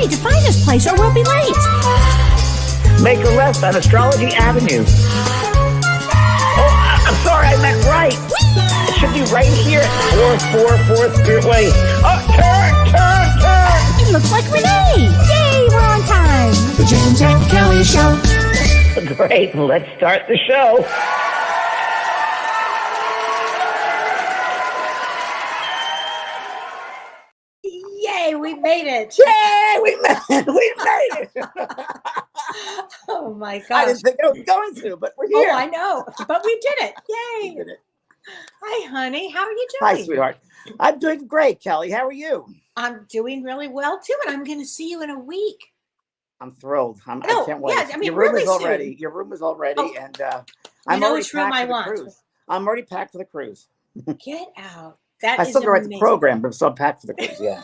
hurry, define this place or we'll be late. Make a left on Astrology Avenue. Oh, I'm sorry, I meant right. It should be right here. 444 Spearway. Oh, turn. It looks like Renee. Yay, we're on time. The James and Kellee Show. Great, let's start the show. Yay, we made it. Yay, we made it. Oh my gosh. I didn't think I was going to, but we're here. Oh, I know. But we did it. Yay. We did it. Hi, honey. How are you doing? Hi, sweetheart. I'm doing great, Kellee. How are you? I'm doing really well too, and I'm going to see you in a week. I'm thrilled. I can't wait. Yeah, I mean, your room really is already. soon. Your room is already, Oh, and I'm know already which room packed I for the want. cruise. I'm already packed for the cruise. Get out. That I is still got to write the amazing. program, but I'm still packed for the cruise. Yeah.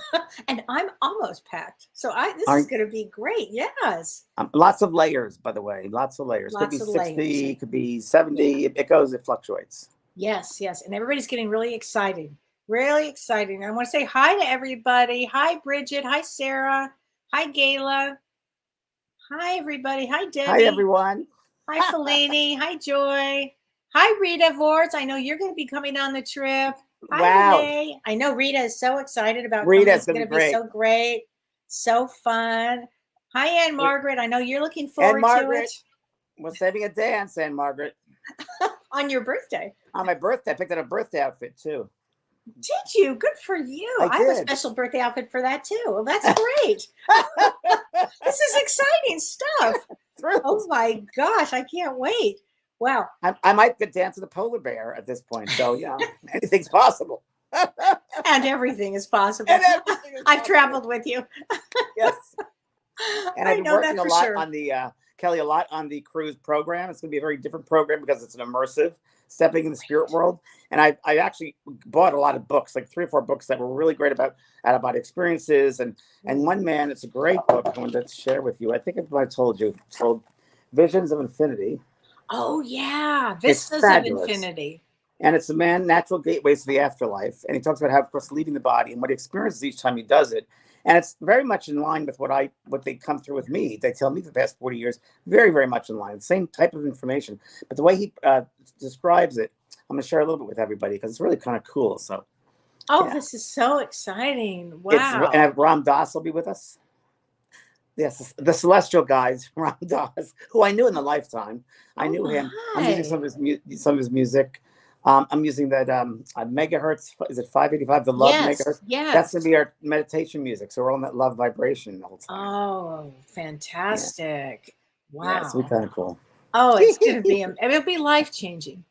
And I'm almost packed. So this is going to be great. Yes. Lots of layers, by the way. Lots of layers. Could be 60, could be 70. Yeah. It fluctuates. Yes. And everybody's getting really excited. Really exciting. I want to say hi to everybody. Hi, Bridget. Hi, Sarah. Hi, Gayla. Hi, everybody. Hi, Debbie. Hi, everyone. Hi, Feline. Hi, Joy. Hi, Rita Vorts. I know you're going to be coming on the trip. Hi, Wow. Renee. I know Rita is so excited about Rita's coming. It's gonna going to be be so great. So fun. Hi, Ann Margaret. I know you're looking Ann forward to Margaret. it. We're saving a dance, Ann Margaret. On your birthday. On my birthday. I picked out a birthday outfit, too. Did you? Good for you. I have a did. special birthday outfit for that too. Well, that's great. This is exciting stuff. Oh my gosh, I can't wait. Wow. I might get dance with a polar bear at this point. So, yeah, anything's possible. And everything is possible. I've traveled with you. Yes. And I've been working a lot on the, Kellee, a lot on the cruise program. It's going to be a very different program because it's an immersive stepping in the spirit world. And I actually bought a lot of books, like 3 or 4 books that were really great about experiences. And one man, it's a great book I wanted to share with you. I think I told you. It's called Visions of Infinity. Oh, yeah. Vistas of Infinity. And it's a man, natural gateways to the afterlife. And he talks about how, of course, leaving the body and what he experiences each time he does it. And it's very much in line with what they come through with me. They tell me for the past 40 years, very, very much in line. Same type of information. But the way he describes it, I'm going to share a little bit with everybody because it's really kind of cool. So, yeah. This is so exciting. Wow. And Ram Dass will be with us. Yes, the celestial guides, Ram Dass, who I knew in the lifetime. I knew him. I'm using some of his music. I'm using that megahertz. Is it 585? The love megahertz. Yes. That's gonna be our meditation music. So we're on that love vibration the whole time. Oh, fantastic! Yeah. Wow, yeah, it's kind of cool. Oh, it's gonna be. It'll be life changing.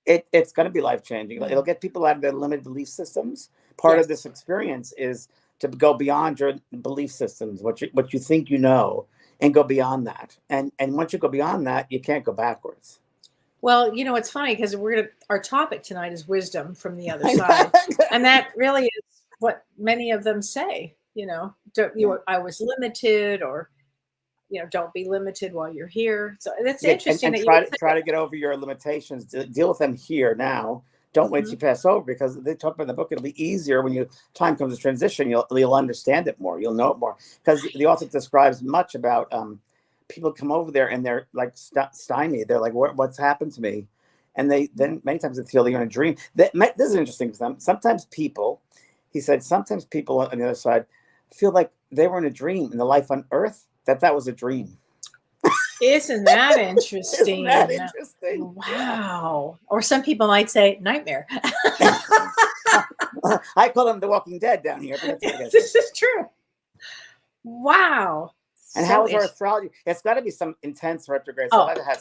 It's gonna be life changing. It'll get people out of their limited belief systems. Part of this experience is to go beyond your belief systems, what you think you know, and go beyond that. And once you go beyond that, you can't go backwards. Well, it's funny because our topic tonight is wisdom from the other side. And that really is what many of them say, I was limited, or, don't be limited while you're here. So that's interesting. And try to get over your limitations, deal with them here now. Don't wait till you pass over, because they talk about in the book, it'll be easier when time comes to transition. You'll understand it more. You'll know it more, because the author describes much about, people come over there and they're like stymied. They're like, what's happened to me? And then many times they feel they're in a dream. This is interesting to them. Sometimes people on the other side feel like they were in a dream in the life on Earth, that was a dream. Isn't that interesting? Isn't that interesting? Wow. Or some people might say nightmare. I call them The Walking Dead down here. But this is true. Wow. And how is our astrology? It's got to be some intense retrograde.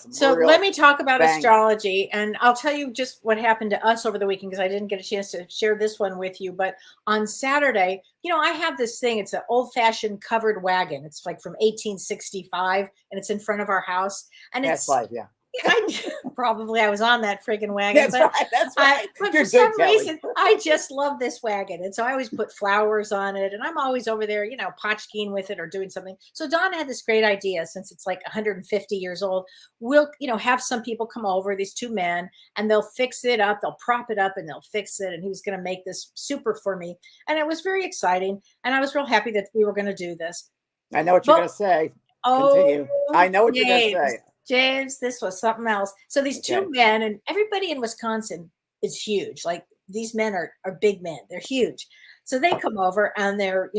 So let me talk about astrology, and I'll tell you just what happened to us over the weekend, because I didn't get a chance to share this one with you. But on Saturday, I have this thing. It's an old-fashioned covered wagon. It's like from 1865, and it's in front of our house. And that's life, yeah. I was on that friggin' wagon. That's right. But for some reason, I just love this wagon. And so I always put flowers on it. And I'm always over there, potchkeen with it or doing something. So Don had this great idea, since it's like 150 years old. We'll, have some people come over, these 2 men, and they'll fix it up. They'll prop it up and they'll fix it. And he was going to make this super for me. And it was very exciting. And I was real happy that we were going to do this. I know what you're going to say. Continue. I know what you're going to say. James, this was something else. So these two men, and everybody in Wisconsin is huge. Like these men are big men. They're huge. So they come over and they're,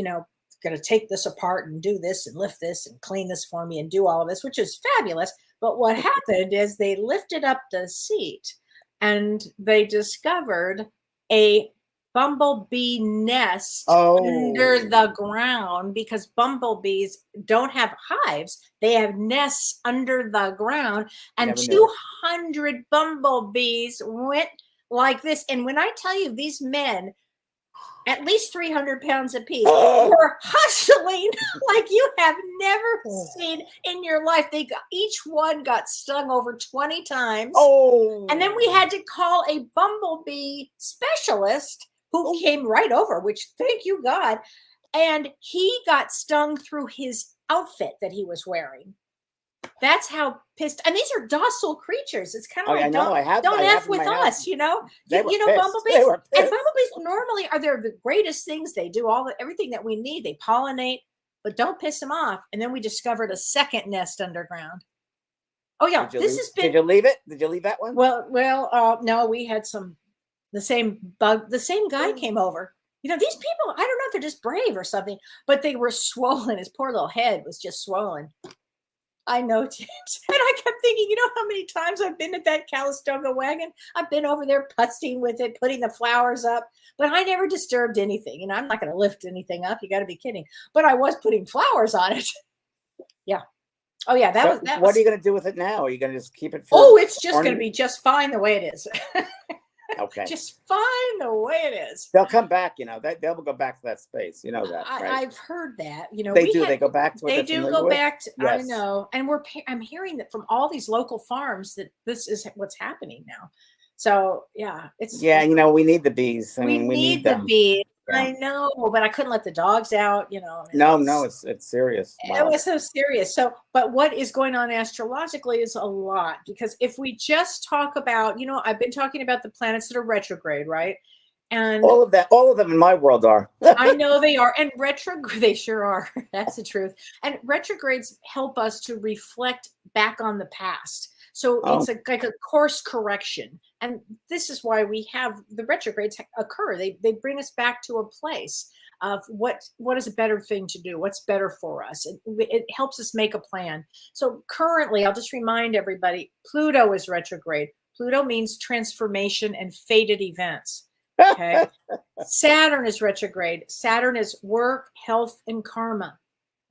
going to take this apart and do this and lift this and clean this for me and do all of this, which is fabulous. But what happened is they lifted up the seat and they discovered a bumblebee nest under the ground, because bumblebees don't have hives. They have nests under the ground, and 200 bumblebees went like this. And when I tell you, these men, at least 300 pounds apiece, were hustling like you have never seen in your life. Each one got stung over 20 times. And then we had to call a bumblebee specialist who came right over, which thank you God. And he got stung through his outfit that he was wearing. That's how pissed. And these are docile creatures. It's kind of like, don't F with us, bumblebees. And bumblebees normally are the greatest things. They do everything that we need. They pollinate, but don't piss them off. And then we discovered a second nest underground. Oh yeah, Did you leave it? Did you leave that one? Well, no, we had the same bug. The same guy came over. These people, I don't know if they're just brave or something, but they were swollen. His poor little head was just swollen. I know, James. And I kept thinking, how many times I've been at that Calistoga wagon? I've been over there putzing with it, putting the flowers up, but I never disturbed anything. I'm not going to lift anything up. You got to be kidding. But I was putting flowers on it. Yeah. Oh, yeah. What are you going to do with it now? Are you going to just keep it? It's just going to be just fine the way it is. Okay. Just fine the way it is. They'll come back, they'll go back to that space. You know that, right? I've heard that. They go back to what they do go back to, yes. I know. And I'm hearing that from all these local farms that this is what's happening now. So yeah, we need the bees. We need the bees. Yeah. I know, but I couldn't let the dogs out, No, it's serious. Wow. It was so serious. So, but what is going on astrologically is a lot, because if we just talk about, I've been talking about the planets that are retrograde, right? And all of them in my world are. I know they are. And retrograde, they sure are. That's the truth. And retrogrades help us to reflect back on the past. So it's like a course correction. And this is why we have the retrogrades occur. They bring us back to a place of what is a better thing to do, what's better for us. It helps us make a plan. So currently, I'll just remind everybody, Pluto is retrograde. Pluto means transformation and fated events. Okay. Saturn is retrograde. Saturn is work, health, and karma.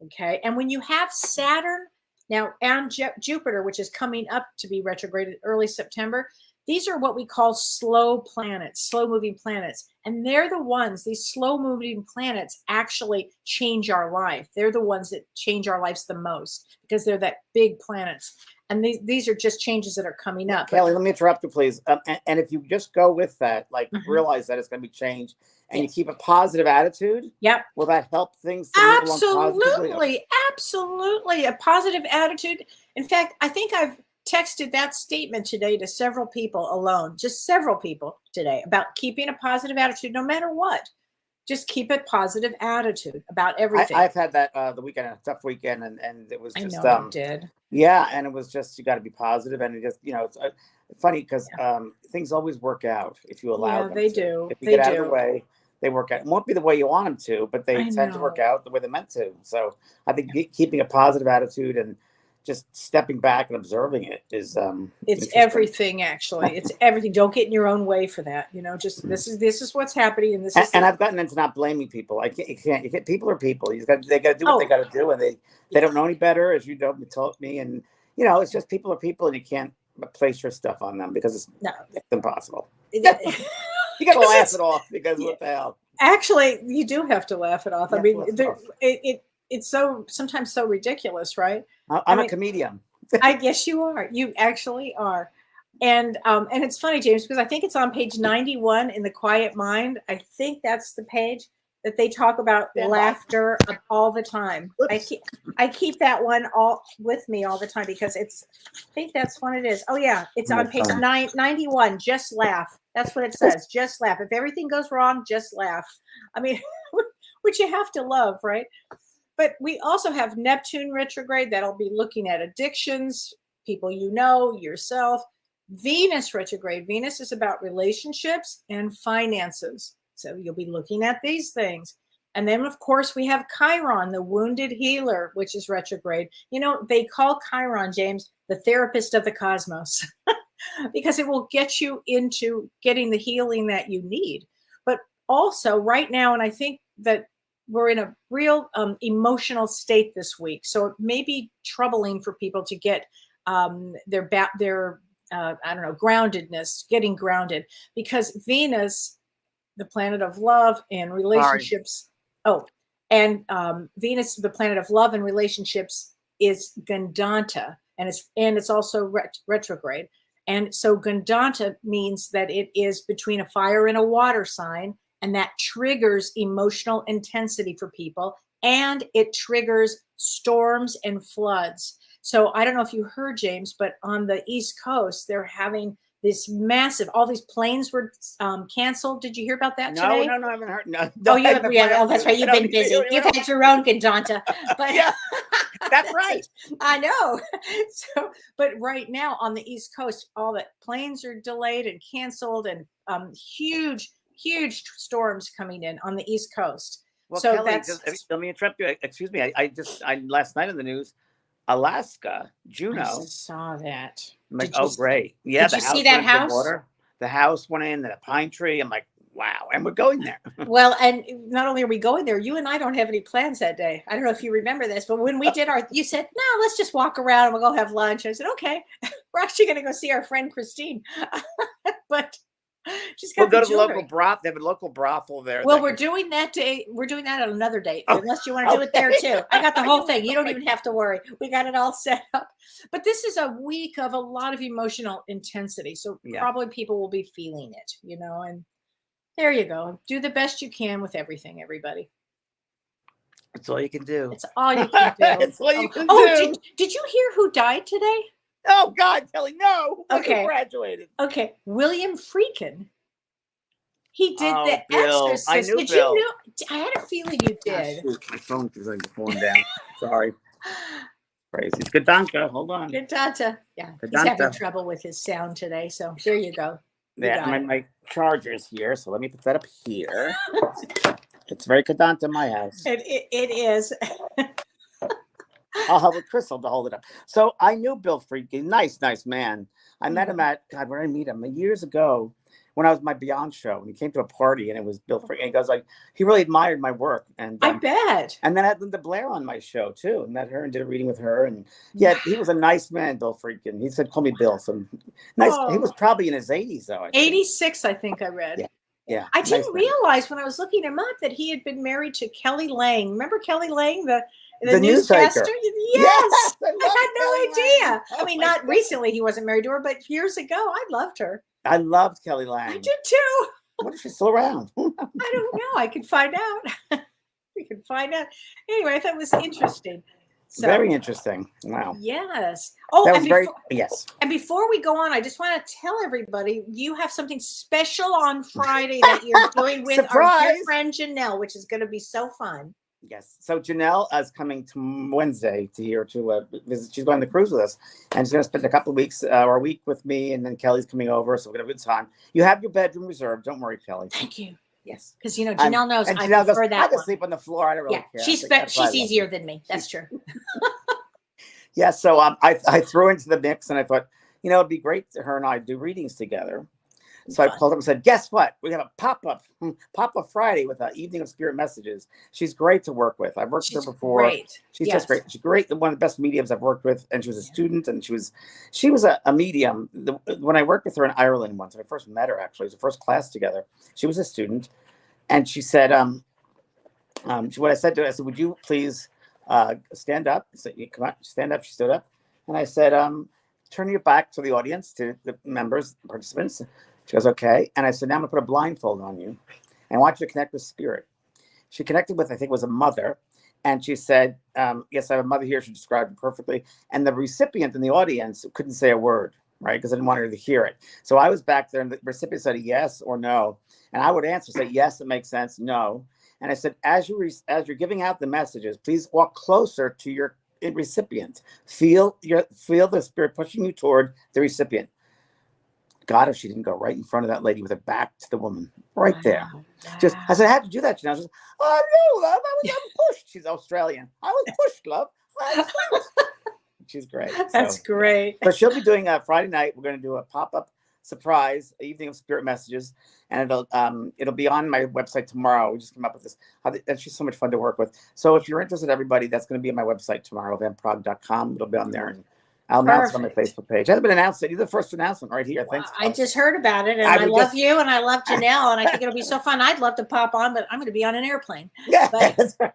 Okay. And when you have Saturn now and Jupiter, which is coming up to be retrograde in early September, these are what we call slow planets, slow moving planets. And they're the ones, these slow moving planets actually change our life. They're the ones that change our lives the most, because they're that big planets. And these are just changes that are coming up. Kellee, let me interrupt you, please. And if you just go with that, realize that it's going to be changed, and you keep a positive attitude, will that help things to move along positively? Absolutely. A positive attitude. In fact, I think I've texted that statement today to several people alone, just several people today, about keeping a positive attitude no matter what. Just keep a positive attitude about everything. I've had that the weekend, a tough weekend, and it was just. I know you did. Yeah, and it was just, you got to be positive, and it just, it's funny because things always work out if you allow them. They do. If you get out of the way, they work out. It won't be the way you want them to, but they tend to work out the way they're meant to. So I think keeping a positive attitude and just stepping back and observing it is it's everything. Actually, it's everything. Don't get in your own way for that. Just this is what's happening, and and I've gotten into not blaming people. You can't. People are people. They got to do what they got to do, and they don't know any better, as you told me. And it's just people are people, and you can't place your stuff on them because it's impossible. You got to laugh it off, because what the hell? Actually, you do have to laugh it off. I mean, it's sometimes so ridiculous, right? I'm a comedian. I guess you are. You actually are. And it's funny, James, because I think it's on page 91 in The Quiet Mind. I think that's the page that they talk about laughter all the time. I keep that one all with me all the time, because I think that's what it is. Oh yeah, it's on page 91. Just laugh. That's what it says. Just laugh. If everything goes wrong, just laugh. I mean, which you have to love, right? But we also have Neptune retrograde that'll be looking at addictions, people you know, yourself. Venus retrograde. Venus is about relationships and finances. So you'll be looking at these things. And then, of course, we have Chiron, the wounded healer, which is retrograde. You know, they call Chiron, James, the therapist of the cosmos, because it will get you into getting the healing that you need. But also right now, and I think that we're in a real emotional state this week. So it may be troubling for people to get their I don't know, groundedness, getting grounded, because Venus, the planet of love and relationships. Oh, and Venus, the planet of love and relationships, is Gandanta, and it's also retrograde. And so Gandanta means that it is between a fire and a water sign, and that triggers emotional intensity for people, and it triggers storms and floods. So I don't know if you heard, James, but on the East Coast, they're having this massive, all these planes were canceled. Did you hear about that today? No, I haven't heard. No, oh, you have, yeah, oh, that's right. You've been busy. You've had your own Gandanta. But yeah, that's right. I know. So, but right now on the East Coast, all the planes are delayed and canceled, and huge storms coming in on the East Coast. Well, so Kellee, let me interrupt you. Excuse me. I last night in the news, Alaska, Juneau. I saw that. I'm like, oh, great. Yeah. Did you see that house? The house went in, and a pine tree. I'm like, wow. And we're going there. Well, and not only are we going there, you and I don't have any plans that day. I don't know if you remember this, but when we did you said, no, let's just walk around and we'll go have lunch. I said, okay, we're actually going to go see our friend Christine. But she's got we'll go to the local broth. They have a local brothel there. Well, we're doing that day. We're doing that on another date, unless you want to do it there too. I got the whole thing. You don't even have to worry. We got it all set up. But this is a week of a lot of emotional intensity. So probably people will be feeling it, you know, and there you go. Do the best you can with everything, everybody. That's all you can do. It's all you can do. It's all you can do. Did you hear who died today? Oh, God, Kellee, no. Okay. Who graduated? Okay. William Friedkin. He did The Bill. Exorcist. I knew did Bill. you know? I had a feeling you did. Shoot, my phone is like falling down. Sorry. Crazy. Good Danka. Hold on. Good Danta. Yeah. He's having trouble with his sound today. So there you go. My charger's here. So let me put that up here. It's very Kadanta in my house. It is. I'll help with Crystal to hold it up. So I knew Bill Friedkin, nice man. I met him at, God, where did I meet him? Years ago when I was at my Beyond show. And he came to a party and it was Bill Friedkin. He goes like, he really admired my work. And I bet. And then I had Linda Blair on my show too. And met her and did a reading with her. And yeah, he was a nice man, Bill Friedkin. He said, call me Bill. So nice. Oh. He was probably in his 80s though. 86, I think I read. Yeah. Yeah, I didn't realize when I was looking him up that he had been married to Kelly Lang. Remember Kelly Lang, the newscaster? Yes, I had no idea. I mean, not recently he wasn't married to her, but years ago, I loved her. I loved Kelly Lang. I did too. What if she's still around? I don't know. I could find out. We could find out. Anyway, I thought it was interesting. So, very interesting. Wow. Yes. Oh, that was yes. And before we go on, I just want to tell everybody you have something special on Friday that you're doing with our dear friend Janelle, which is going to be so fun. Yes. So Janelle is coming to Wednesday to visit. She's going on the cruise with us, and she's going to spend a couple of weeks or a week with me, and then Kelly's coming over, so we're going to have a good time. You have your bedroom reserved. Don't worry, Kelly. Thank you. Yes. Because, Janelle knows and I Janelle prefer goes, that I can sleep on the floor. I don't really care. She's easier than me. That's true. Yeah. So I threw into the mix, and I thought, it'd be great to her and I do readings together. So I called up and said, guess what? We have a pop-up Friday with an evening of spirit messages. She's great to work with. I've worked with her before. Great. She's just great. She's great. One of the best mediums I've worked with. And she was a student, and she was a medium. When I worked with her in Ireland once, when I first met her, actually, it was the first class together. She was a student. And she said, what I said to her, I said, would you please stand up? I said, come on, stand up. She stood up. And I said, turn your back to the audience, to the members, participants. She goes, okay. And I said, now I'm going to put a blindfold on you. And I want you to connect with spirit. She connected with, I think it was a mother. And she said, yes, I have a mother here. She described it perfectly. And the recipient in the audience couldn't say a word, right? Because I didn't want her to hear it. So I was back there and the recipient said yes or no. And I would answer, say, yes, it makes sense. No. And I said, as you're giving out the messages, please walk closer to your recipient. Feel the spirit pushing you toward the recipient. God, if she didn't go right in front of that lady with her back to the woman, right there. Just, I said, how'd you do that? She said, oh no, love, I was pushed. She's Australian. I was pushed, love. She's great. That's great. So she'll be doing Friday night. We're going to do a pop-up surprise evening of spirit messages, and it'll be on my website tomorrow. We just came up with this, and she's so much fun to work with. So if you're interested, everybody, that's going to be on my website tomorrow, vanprog.com. It'll be on there, and I'll announce it on my Facebook page. It hasn't been announced yet. You're the first announcement right here. Thanks. I just heard about it, and I love you, and I love Janelle, and I think it'll be so fun. I'd love to pop on, but I'm going to be on an airplane. Yeah, but that's right.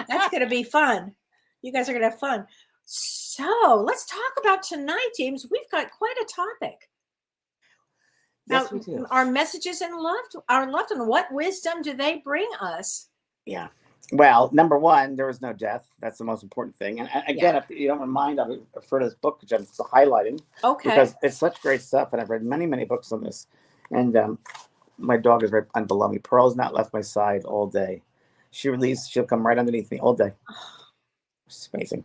That's going to be fun. You guys are going to have fun. So let's talk about tonight, James. We've got quite a topic. Yes, Now, we do. our messages and our loved one. What wisdom do they bring us? Yeah. Well, number one, there is no death. That's the most important thing. And again, if you don't mind, I'll refer to this book, which I'm highlighting. Okay. Because it's such great stuff. And I've read many, many books on this. And my dog is right below me. Pearl's not left my side all day. She'll come right underneath me all day. It's amazing.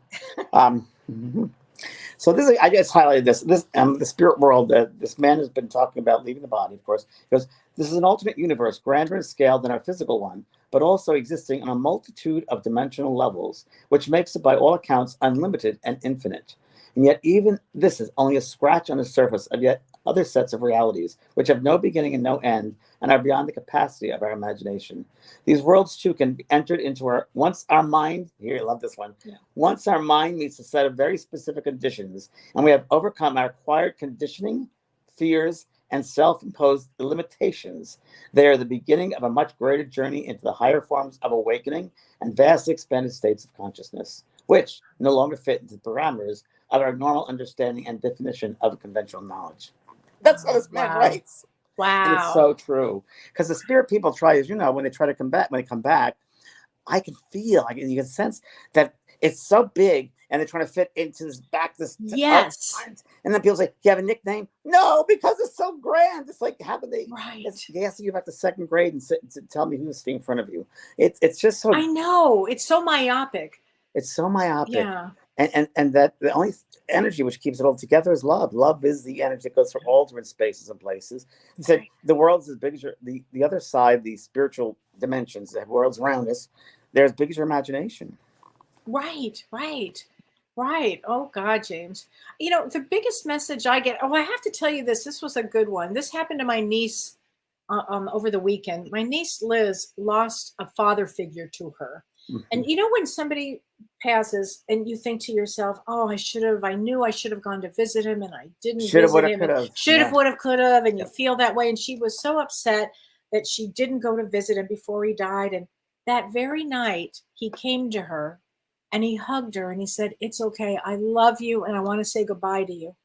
So I just highlighted this. The spirit world. This man has been talking about leaving the body, of course, because this is an ultimate universe, grander in scale than our physical one, but also existing on a multitude of dimensional levels, which makes it, by all accounts, unlimited and infinite. And yet, even this is only a scratch on the surface of yet other sets of realities, which have no beginning and no end, and are beyond the capacity of our imagination. These worlds, too, can be entered into once our mind, here, I love this one, once our mind meets a set of very specific conditions, and we have overcome our acquired conditioning, fears, and self-imposed limitations, they are the beginning of a much greater journey into the higher forms of awakening and vastly expanded states of consciousness, which no longer fit into the parameters of our normal understanding and definition of conventional knowledge. That's what this man writes. Wow. And it's so true. Because the spirit people try, as you know, when they come back, I can feel, you can sense that it's so big and they're trying to fit into this back, yes. And then people say, you have a nickname? No, because it's so grand. It's like, how could they? Right. They ask you about the second grade and sit to tell me who's sitting in front of you. It's just so. I know. It's so myopic. It's so myopic. Yeah. And that the only energy which keeps it all together is love. Love is the energy that goes through all different spaces and places. He said the world's as big as the other side, the spiritual dimensions, the worlds around us, they're as big as your imagination. Right. Oh God, James. The biggest message I get, I have to tell you this. This was a good one. This happened to my niece over the weekend. My niece Liz lost a father figure to her. Mm-hmm. And when somebody passes and you think to yourself, oh, I knew I should have gone to visit him and I didn't visit him. Should have, would have, could have. And you feel that way. And she was so upset that she didn't go to visit him before he died. And that very night he came to her and he hugged her and he said, it's okay. I love you. And I want to say goodbye to you.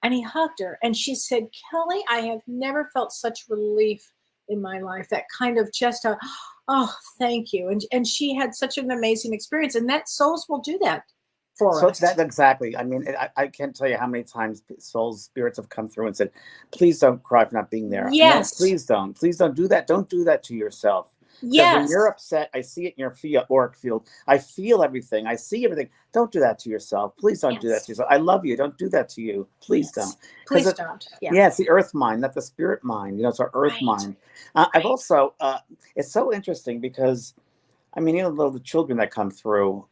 And he hugged her. And she said, Kellee, I have never felt such relief in my life. That kind of just oh, thank you. And she had such an amazing experience. And that souls will do that for us. That exactly. I mean, I can't tell you how many times spirits have come through and said, please don't cry for not being there. Yes. No, please don't. Please don't do that. Don't do that to yourself. Yes. When you're upset, I see it in your auric field. I feel everything. I see everything. Don't do that to yourself. Please don't do that to yourself. I love you. Don't do that to you. Please don't. Please don't. Yeah, it's the earth mind, not the spirit mind. It's our earth mind. I've also, it's so interesting because, the children that come through,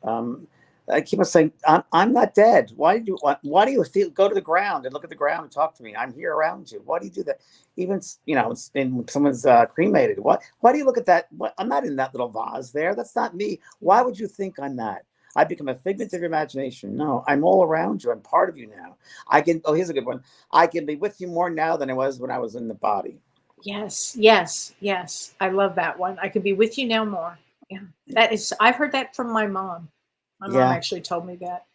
I keep on saying, I'm not dead. Why do you go to the ground and look at the ground and talk to me? I'm here around you. Why do you do that? Even, when someone's cremated, why do you look at that? I'm not in that little vase there. That's not me. Why would you think I'm that? I become a figment of your imagination. No, I'm all around you. I'm part of you now. Here's a good one. I can be with you more now than I was when I was in the body. Yes. I love that one. I could be with you now more. Yeah. I've heard that from my mom. My mom actually told me that.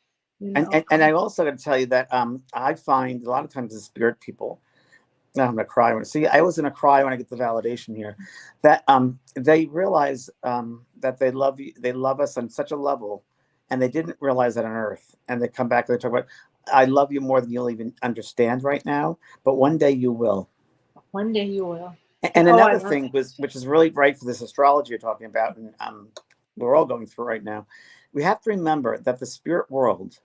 And I also got to tell you that I find a lot of times the spirit people, now I'm going to cry. I was going to cry when I get the validation here, that they realize that they love you, they love us on such a level, and they didn't realize that on Earth. And they come back and they talk about, I love you more than you'll even understand right now, but one day you will. One day you will. And Oh, I another love thing it. was, which is really right for this astrology you're talking about, and we're all going through right now. We have to remember that the spirit world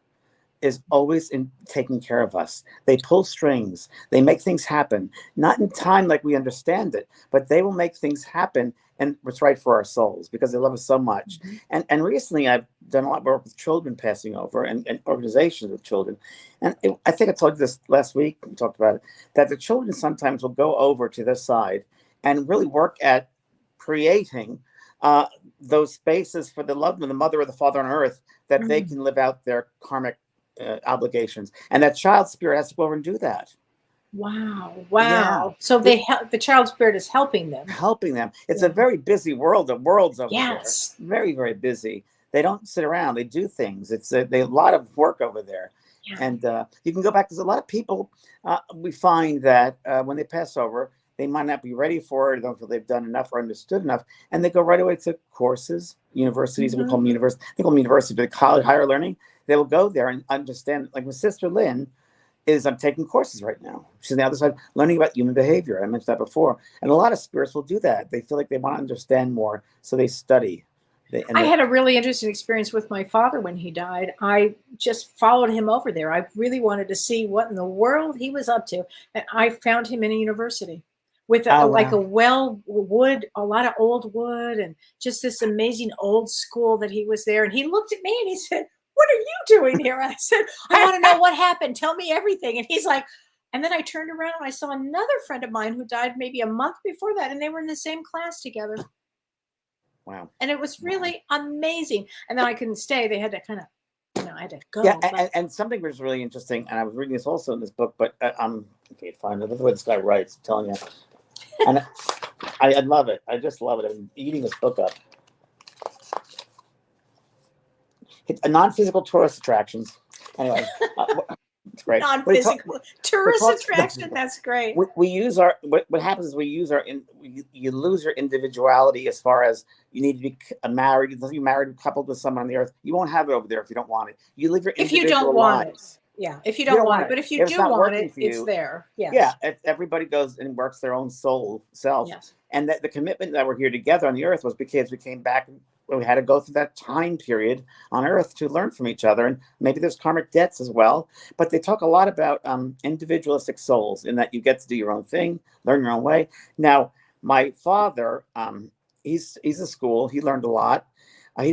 is always in taking care of us. They pull strings. They make things happen, not in time like we understand it, but they will make things happen and what's right for our souls because they love us so much. Mhm. And recently I've done a lot of work with children passing over and organizations with children. And I think I told you this last week, we talked about it, that the children sometimes will go over to this side and really work at creating uh, those spaces for the loved one, the mother or the father on earth, that they Mm. can live out their karmic obligations, and that child spirit has to go over and do that. Wow. Yeah, Wow. So they help, the child spirit is helping them. helping them. It's a Yeah. very busy world of worlds over there. Yes. Very, very busy. They don't sit around. They do things. It's a lot of work over there. Yeah. And you can go back. There's a lot of people. We find that when they pass over, they might not be ready for it. They don't feel they've done enough or understood enough, and they go right away to courses, universities. We Mhm. call them universities. They call them universities, but college, higher learning. They will go there and understand. Like my sister Lynn is I'm taking courses right now. She's on the other side learning about human behavior. I mentioned that before. And a lot of spirits will do that. They feel like they want to understand more, so they study. I had a really interesting experience with my father when he died. I just followed him over there. I really wanted to see what in the world he was up to. And I found him in a university with Oh like a wow. well wood, a lot of old wood, and just this amazing old school that he was there. And he looked at me and he said, "What are you doing here?" I said, "I want to know what happened. Tell me everything." And he's like, and then I turned around and I saw another friend of mine who died maybe a month before that, and they were in the same class together. Wow. And it was Wow. really amazing. And then I couldn't stay. They had to kind of, I had to Yeah, go. But and something was really interesting, and I was reading this also in this book, but I can't find it. Look at what this guy writes. I'm telling you, and I love it. I just love it. I'm eating this book up. It's a non-physical tourist attractions. Anyway, it's great. non-physical We're tourist talking. attraction. That's great. We use our what happens is we use our you lose your individuality as far as you need to be married. If you're married, coupled with someone on the earth, you won't have it over there if you don't want it. You live your If you don't individual want it. lives. Yeah. If you You don't don't want want it. it. But if you If it's do not want working it, for it's you, there. yeah, Yes. everybody goes and works their own soul self, Yes. and that the commitment that we're here together on the earth was because we came back. We had to go through that time period on earth to learn from each other, and maybe there's karmic debts as well. But they talk a lot about individualistic souls in that you get to do your own thing, learn your own way. Now, my father, he's a school. He learned a lot. He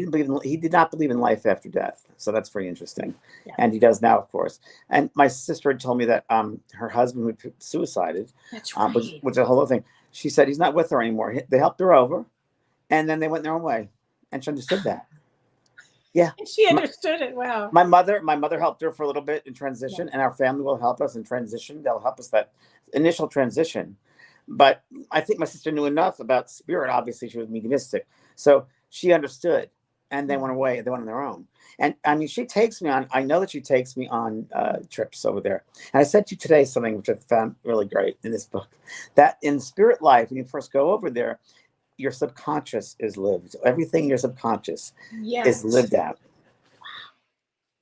did not believe in life after death, so that's pretty interesting. Yeah. And he does now, of course. And my sister had told me that her husband who suicided, That's which right. was a whole other thing. She said he's not with her anymore. They helped her over, and then they went their own way, and she understood that. Yeah, She my, understood it. Wow. my mother helped her for a little bit in Yeah. transition, and our family will help us in transition. They'll help us that initial transition. But I think my sister knew enough about spirit. Obviously, she was mediumistic, so she understood, and they Yeah. went away. They went on their own. And I mean, she takes me on. I know that she takes me on trips over there. And I sent you today something which I found really great in this book. That in spirit life, when you first go over there, your subconscious is lived. Everything in your subconscious is Yes. lived out.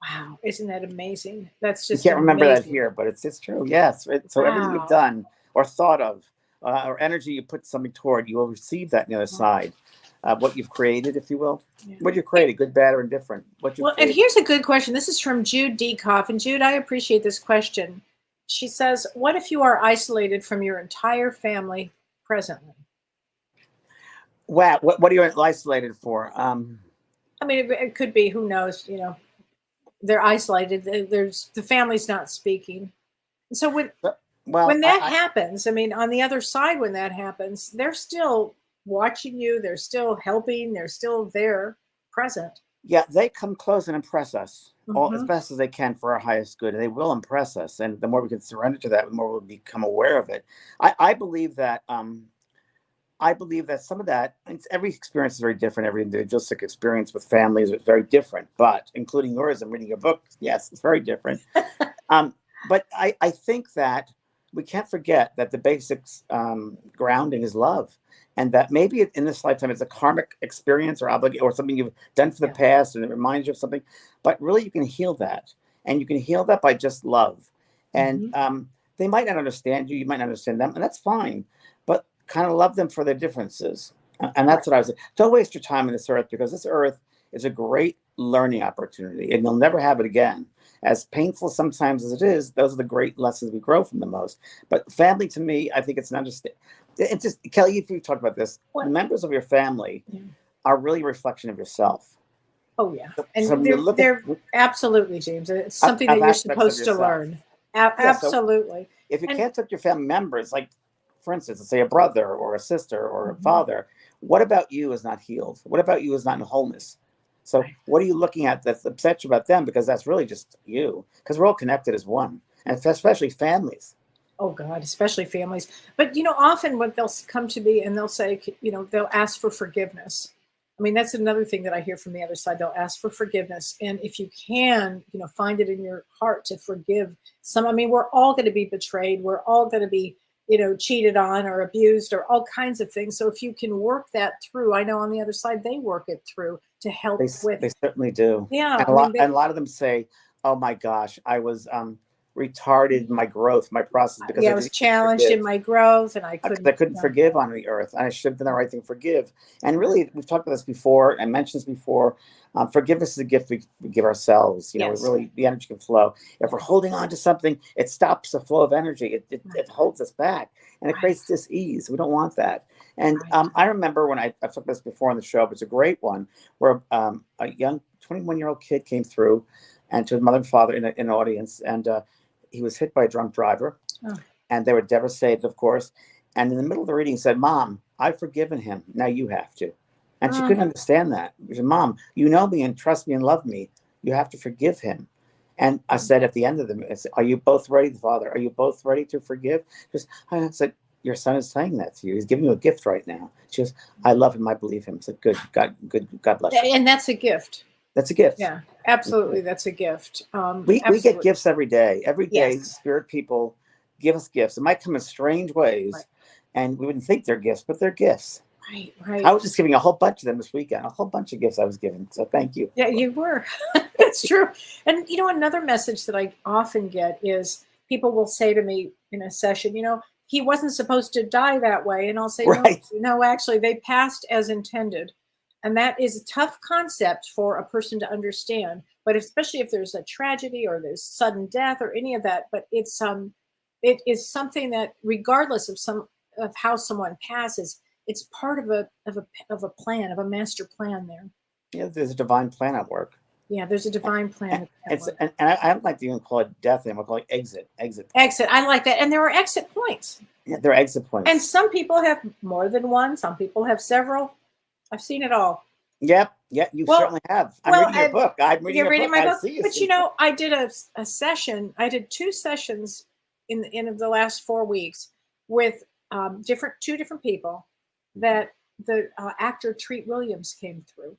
Wow. Isn't that amazing? That's You just can't remember that amazing. here, but it's true. Yes. So everything you've Wow. done or thought of, or energy you put something toward, you will receive that on the other Wow. side. What you've created, if you will. Yeah. What you created, good, bad, or indifferent. What you Well, and created. here's a good question. This is from Jude Dekoff. And Jude, I appreciate this question. She says, "What if you are isolated from your entire family presently?" Wow. What are you isolated for? I mean, it could be, who knows, they're isolated. There's the family's not speaking. And so Well, when that happens, I mean, on the other side, when that happens, they're still watching you. They're still helping. They're still there, present. yeah, they come close and impress us all as Hmm. best as they can for our highest good. They will impress us, and the more we can surrender to that, the more we'll become aware of it. I believe that. I believe that some of that, every experience is very different. Every individualistic experience with families is very different, but including yours, I'm reading your book. Yes, it's very different. Um, but I think that we can't forget that the basics grounding is love. And that maybe in this lifetime it's a karmic experience or obligation or something you've done for the Yeah. past and it reminds you of something. But really, you can heal that. And you can heal that by just love. And Hmm. they might not understand you, you might not understand them, and that's fine. But kind of love them for their differences. And that's what I was saying. Don't waste your time on this earth, because this earth is a great learning opportunity, and you'll never have it again. As painful sometimes as it is, those are the great lessons we grow from the most. But family, to me, I think it's an understand. It's just, Kellee, if you talk about this, What? the members of your family are really a reflection of yourself. Oh yeah, So and when you look at they're absolutely, James. It's something of that you're aspects of supposed to yourself. learn. So Absolutely. if you And- can't take your family members, like for instance, let's say a brother or a sister or a Mhm. father, what about you is not healed? What about you is not in wholeness? So Right. what are you looking at that's upset you about them? Because that's really just you, because we're all connected as one, and especially families. Oh God, especially families. But often when they'll come to me and they'll say, they'll ask for forgiveness. I mean, that's another thing that I hear from the other side. They'll ask for forgiveness, and if you can, find it in your heart to forgive some. I mean, we're all going to be betrayed. We're all going to be, cheated on or abused or all kinds of things. So if you can work that through, I know on the other side they work it through to help with. They certainly do. Yeah, And a lot of them say, "Oh my gosh, I was retarded in my growth, my process, because I was challenged in my growth, and I couldn't. forgive on the earth, and I should have done the right thing, forgive." And really, we've talked about this before. I mentioned this before. Forgiveness is a gift we give ourselves. Yes. Really, the energy can flow. If we're holding on to something, it stops the flow of energy. It holds us back, and it creates dis-ease. We don't want that. And I remember when I've talked about this before on the show, but it's a great one, where a young 21-year-old kid came through, and to his mother and father in an audience, and he was hit by a drunk driver, and they were devastated, of course. And in the middle of the reading, he said, "Mom, I've forgiven him. Now you have to." And she couldn't understand that. She said, "Mom, you know me and trust me and love me. You have to forgive him." And I said at the end of the meeting, "Are you both ready, Father? Are you both ready to forgive?" I said, "Your son is saying that to you. He's giving you a gift right now." She goes, "I love him. I believe him." I said, "Good, God bless you." And that's a gift. That's a gift. Yeah, absolutely. That's a gift. We get gifts every day. Every day, Yes. spirit people give us gifts. It might come in strange ways, and we wouldn't think they're gifts, but they're gifts. Right. I was just giving a whole bunch of them this weekend. A whole bunch of gifts I was giving. So thank you. Yeah, you were. That's true. And another message that I often get is people will say to me in a session, he wasn't supposed to die that way. And I'll say, no, actually, they passed as intended. And that is a tough concept for a person to understand. But especially if there's a tragedy or there's sudden death or any of that, but it is something that, regardless of how someone passes, it's part of a plan, of a master plan there. Yeah, there's a divine plan at work. Yeah, there's a divine plan. And I don't like to even call it death anymore. I call it exit. Exit. I like that. And there are exit points. Yeah, there are exit points. And some people have more than one. Some people have several. I've seen it all. Yep. Yeah, you certainly have. I'm reading your book. I'm reading You're reading my book. See you. But I did a session. I did 2 sessions in the last 4 weeks with two different people. That the actor Treat Williams came through.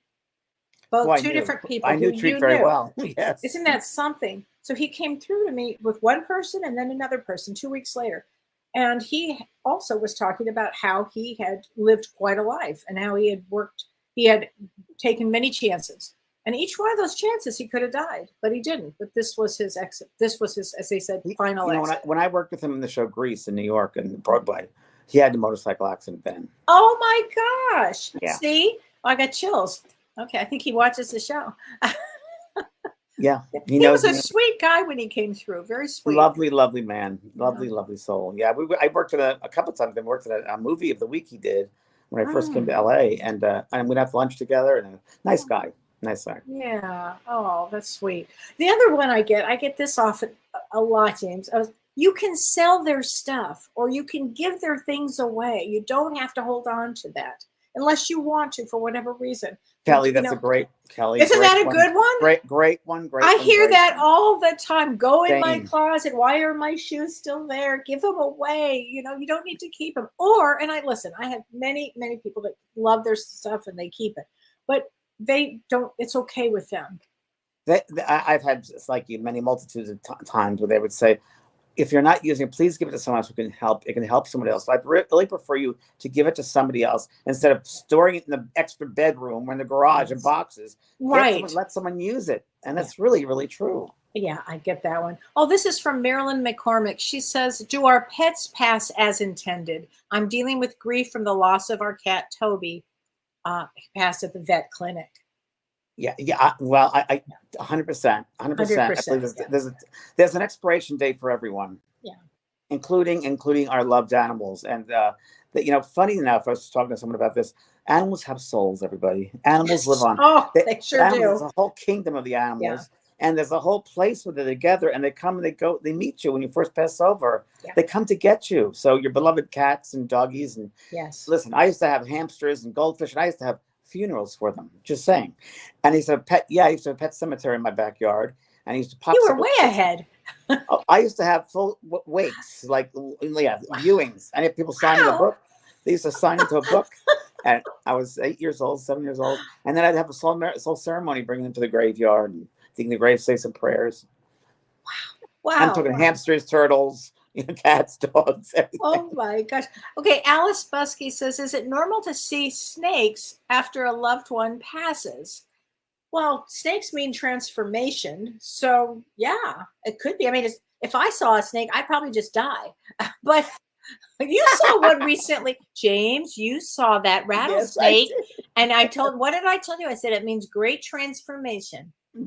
Both two different people. I knew Treat very well. Yes. Isn't that something? So he came through to me with one person and then another person 2 weeks later. And he also was talking about how he had lived quite a life and how he had taken many chances. And each one of those chances he could have died, but he didn't. But this was his exit. This was his, as they said, final exit. When I worked with him in the show Grease in New York and Broadway, he had a motorcycle accident then. Oh my gosh. Yeah. See? I got chills. Okay, I think he watches the show. Yeah. He was a sweet guy when he came through. Very sweet. Lovely man. Lovely soul. Yeah, I worked at a couple of times. I worked at a movie of the week he did when I first came to LA, and we'd have lunch together. And nice guy. Yeah. Oh, that's sweet. The other one I get this often a lot, James. You can sell their stuff or you can give their things away. You don't have to hold on to that unless you want to for whatever reason. Kellee, that's a great Kellee. Isn't that a good one? Great one. I hear that all the time. Go in my closet. Why are my shoes still there? Give them away. You don't need to keep them. I have many, many people that love their stuff and they keep it, but they don't. It's okay with them. I've had, it's like you, many multitudes of times where they would say, if you're not using it, please give it to someone else who can help. It can help someone else. I'd really prefer you to give it to somebody else instead of storing it in the extra bedroom or in the garage in boxes. Right. Let someone use it. And that's really, really true. Yeah, I get that one. Oh, this is from Marilyn McCormick. She says, do our pets pass as intended? I'm dealing with grief from the loss of our cat, Toby. He passed at the vet clinic. Yeah. Well, I 100%. 100%. There's an expiration date for everyone. Yeah. Including our loved animals. And, funny enough, I was talking to someone about this. Animals have souls, everybody. Animals live on. Oh, they sure do. There's a whole kingdom of the animals. Yeah. And there's a whole place where they're together, and they come and they go. They meet you when you first pass over. Yeah. They come to get you. So your beloved cats and doggies and yes. Listen, I used to have hamsters and goldfish, and I used to have funerals for them. Just saying. And he's a pet. Yeah, I used to have a pet cemetery in my backyard, and I used to pop. You were way ahead. I used to have full wakes, viewings. I had people signing a book. They used to sign into a book. And I was 7 years old, and then I'd have a soul ceremony, bringing them to the graveyard and taking the grave, say some prayers. Wow! I'm talking hamsters, turtles, cats, dogs. Everything. Oh my gosh! Okay, Alice Busky says, "Is it normal to see snakes after a loved one passes?" Well, snakes mean transformation, so yeah, it could be. I mean, if I saw a snake, I'd probably just die, but. You saw one recently, James. You saw that rattlesnake, and what did I tell you? I said it means great transformation. And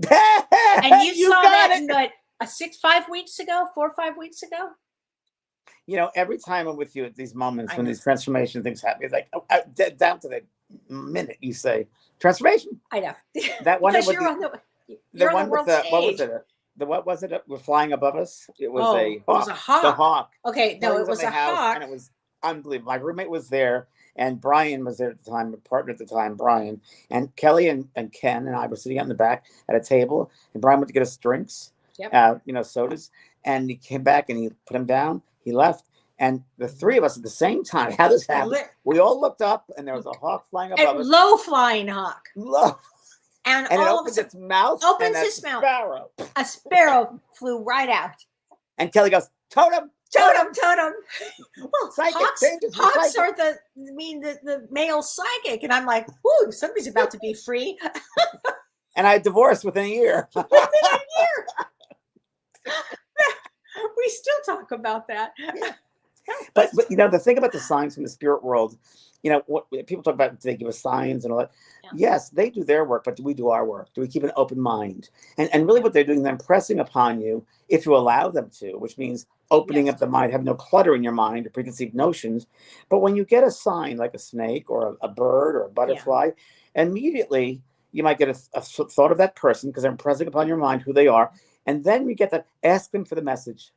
you saw that 4 or 5 weeks ago. Every time I'm with you at these moments when these transformation things happen, it's like down to the minute you say transformation. I know that one. Because you're on the world stage. What was it? What was it? We're flying above us. It was a hawk. It was a hawk. The hawk. Okay, no, it was a hawk. And it was unbelievable. My roommate was there, and Brian was there at the time, my partner at the time, Brian. And Kellee and Ken and I were sitting out in the back at a table, and Brian went to get us drinks, sodas. And he came back and he put him down. He left. And the three of us at the same time, how this happened, we all looked up, and there was a hawk flying above us. Low flying hawk. Low. And it opens its mouth. Sparrow. A sparrow flew right out. And Kellee goes, totem. Well, hawks are the male psychic, and I'm like, "Ooh, somebody's about to be free." And I divorced within a year. We still talk about that. But the thing about the signs from the spirit world, what people talk about, do they give us signs and all that? Yeah. Yes, they do their work, but do we do our work? Do we keep an open mind? And really what they're doing is they're impressing upon you, if you allow them to, which means opening up the mind, have no clutter in your mind or preconceived notions. But when you get a sign like a snake or a bird or a butterfly, immediately you might get a thought of that person because they're impressing upon your mind who they are. And then you get that, ask them for the message.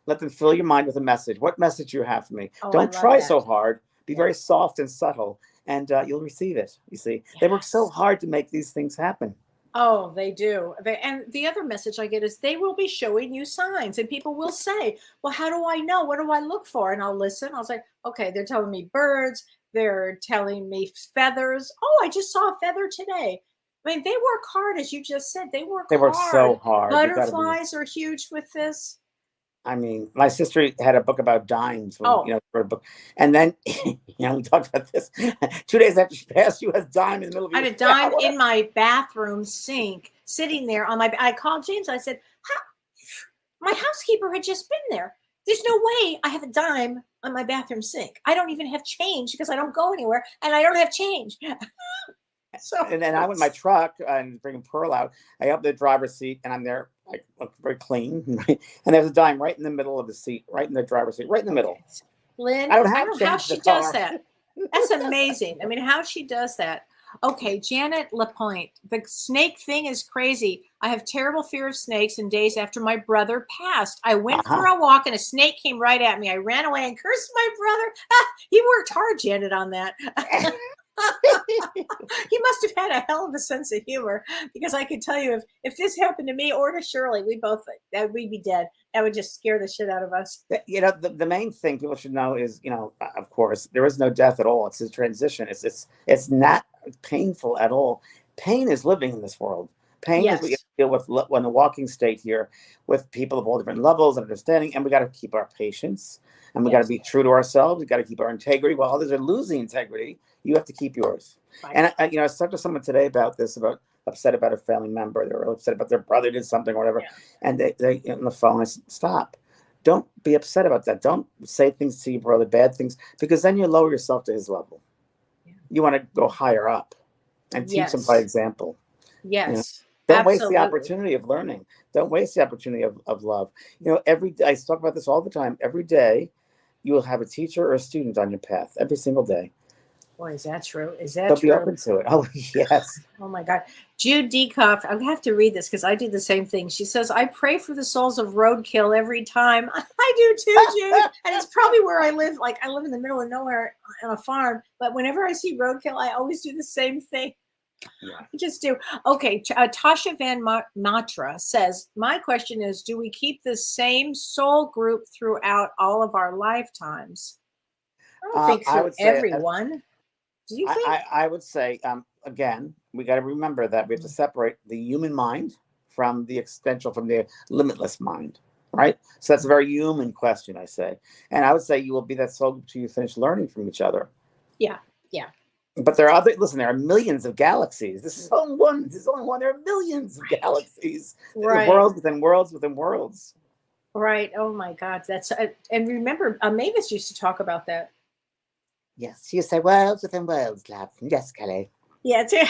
Let them fill your mind with a message. What message you have for me? Don't try so hard. Be very soft and subtle, and you'll receive it. You see, they work so hard to make these things happen. Oh, they do. And the other message I get is they will be showing you signs, and people will say, well, how do I know? What do I look for? And I'll listen. I'll say, okay, they're telling me birds. They're telling me feathers. Oh, I just saw a feather today. I mean, they work hard, as you just said. They work so hard. Butterflies are huge with this. I mean, my sister had a book about dimes. Wrote a book. And then, we talked about this. 2 days after she passed, you had a dime in the middle of your I had a dime in my bathroom sink, sitting there on my. I called James. I said, my housekeeper had just been there. There's no way I have a dime on my bathroom sink. I don't even have change because I don't go anywhere, and I don't have change. And then I went in my truck and bringing Pearl out. I opened the driver's seat, and I'm there. I look very clean, right? And there's a dime right in the middle of the seat, right in the driver's seat, right in the middle. Lynn, I don't know how she does that. That's amazing. I mean, how she does that. Okay, Janet Lapointe. The snake thing is crazy. I have terrible fear of snakes, and days after my brother passed, I went for a walk, and a snake came right at me. I ran away and cursed my brother. He worked hard, Janet, on that. He must have had a hell of a sense of humor, because I can tell you if this happened to me or to Shirley, we'd be dead. That would just scare the shit out of us. The main thing people should know is, of course, there is no death at all. It's a transition. It's not painful at all. Pain is living in this world. Pain is what you deal with in the walking state here with people of all different levels and understanding, and we got to keep our patience, and we got to be true to ourselves. We got to keep our integrity. While others are losing integrity, you have to keep yours. Right. And I was talking to someone today about this, about upset about a family member. They were upset about their brother did something or whatever, and they on the phone. I said, stop. Don't be upset about that. Don't say things to your brother, bad things, because then you lower yourself to his level. Yeah. You want to go higher up and teach them by example. Yes. You know? Don't waste the opportunity of learning. Don't waste the opportunity of love. You know, every day, I talk about this all the time. Every day, you will have a teacher or a student on your path. Every single day. Boy, is that true? Is that true? Be open to it. Oh, yes. Oh, my God. Jude Dekoff, I have to read this because I do the same thing. She says, I pray for the souls of roadkill every time. I do too, Jude. And it's probably where I live. Like, I live in the middle of nowhere on a farm. But whenever I see roadkill, I always do the same thing. Yeah. I just do. Okay. Tasha Van Matra says, my question is, do we keep the same soul group throughout all of our lifetimes? I don't think for everyone. Do you think? I would say, again, we got to remember that we have to separate the human mind from the existential, from the limitless mind, right? So that's a very human question, I say. And I would say you will be that soul until you finish learning from each other. Yeah, yeah. But there are there are millions of galaxies. This is only one. This is only one. There are millions of galaxies. Right. Worlds within worlds within worlds. Right. Oh, my God. That's and remember, Mavis used to talk about that. Yes, you say worlds within worlds, love. Yes, Kellee. Yeah, too.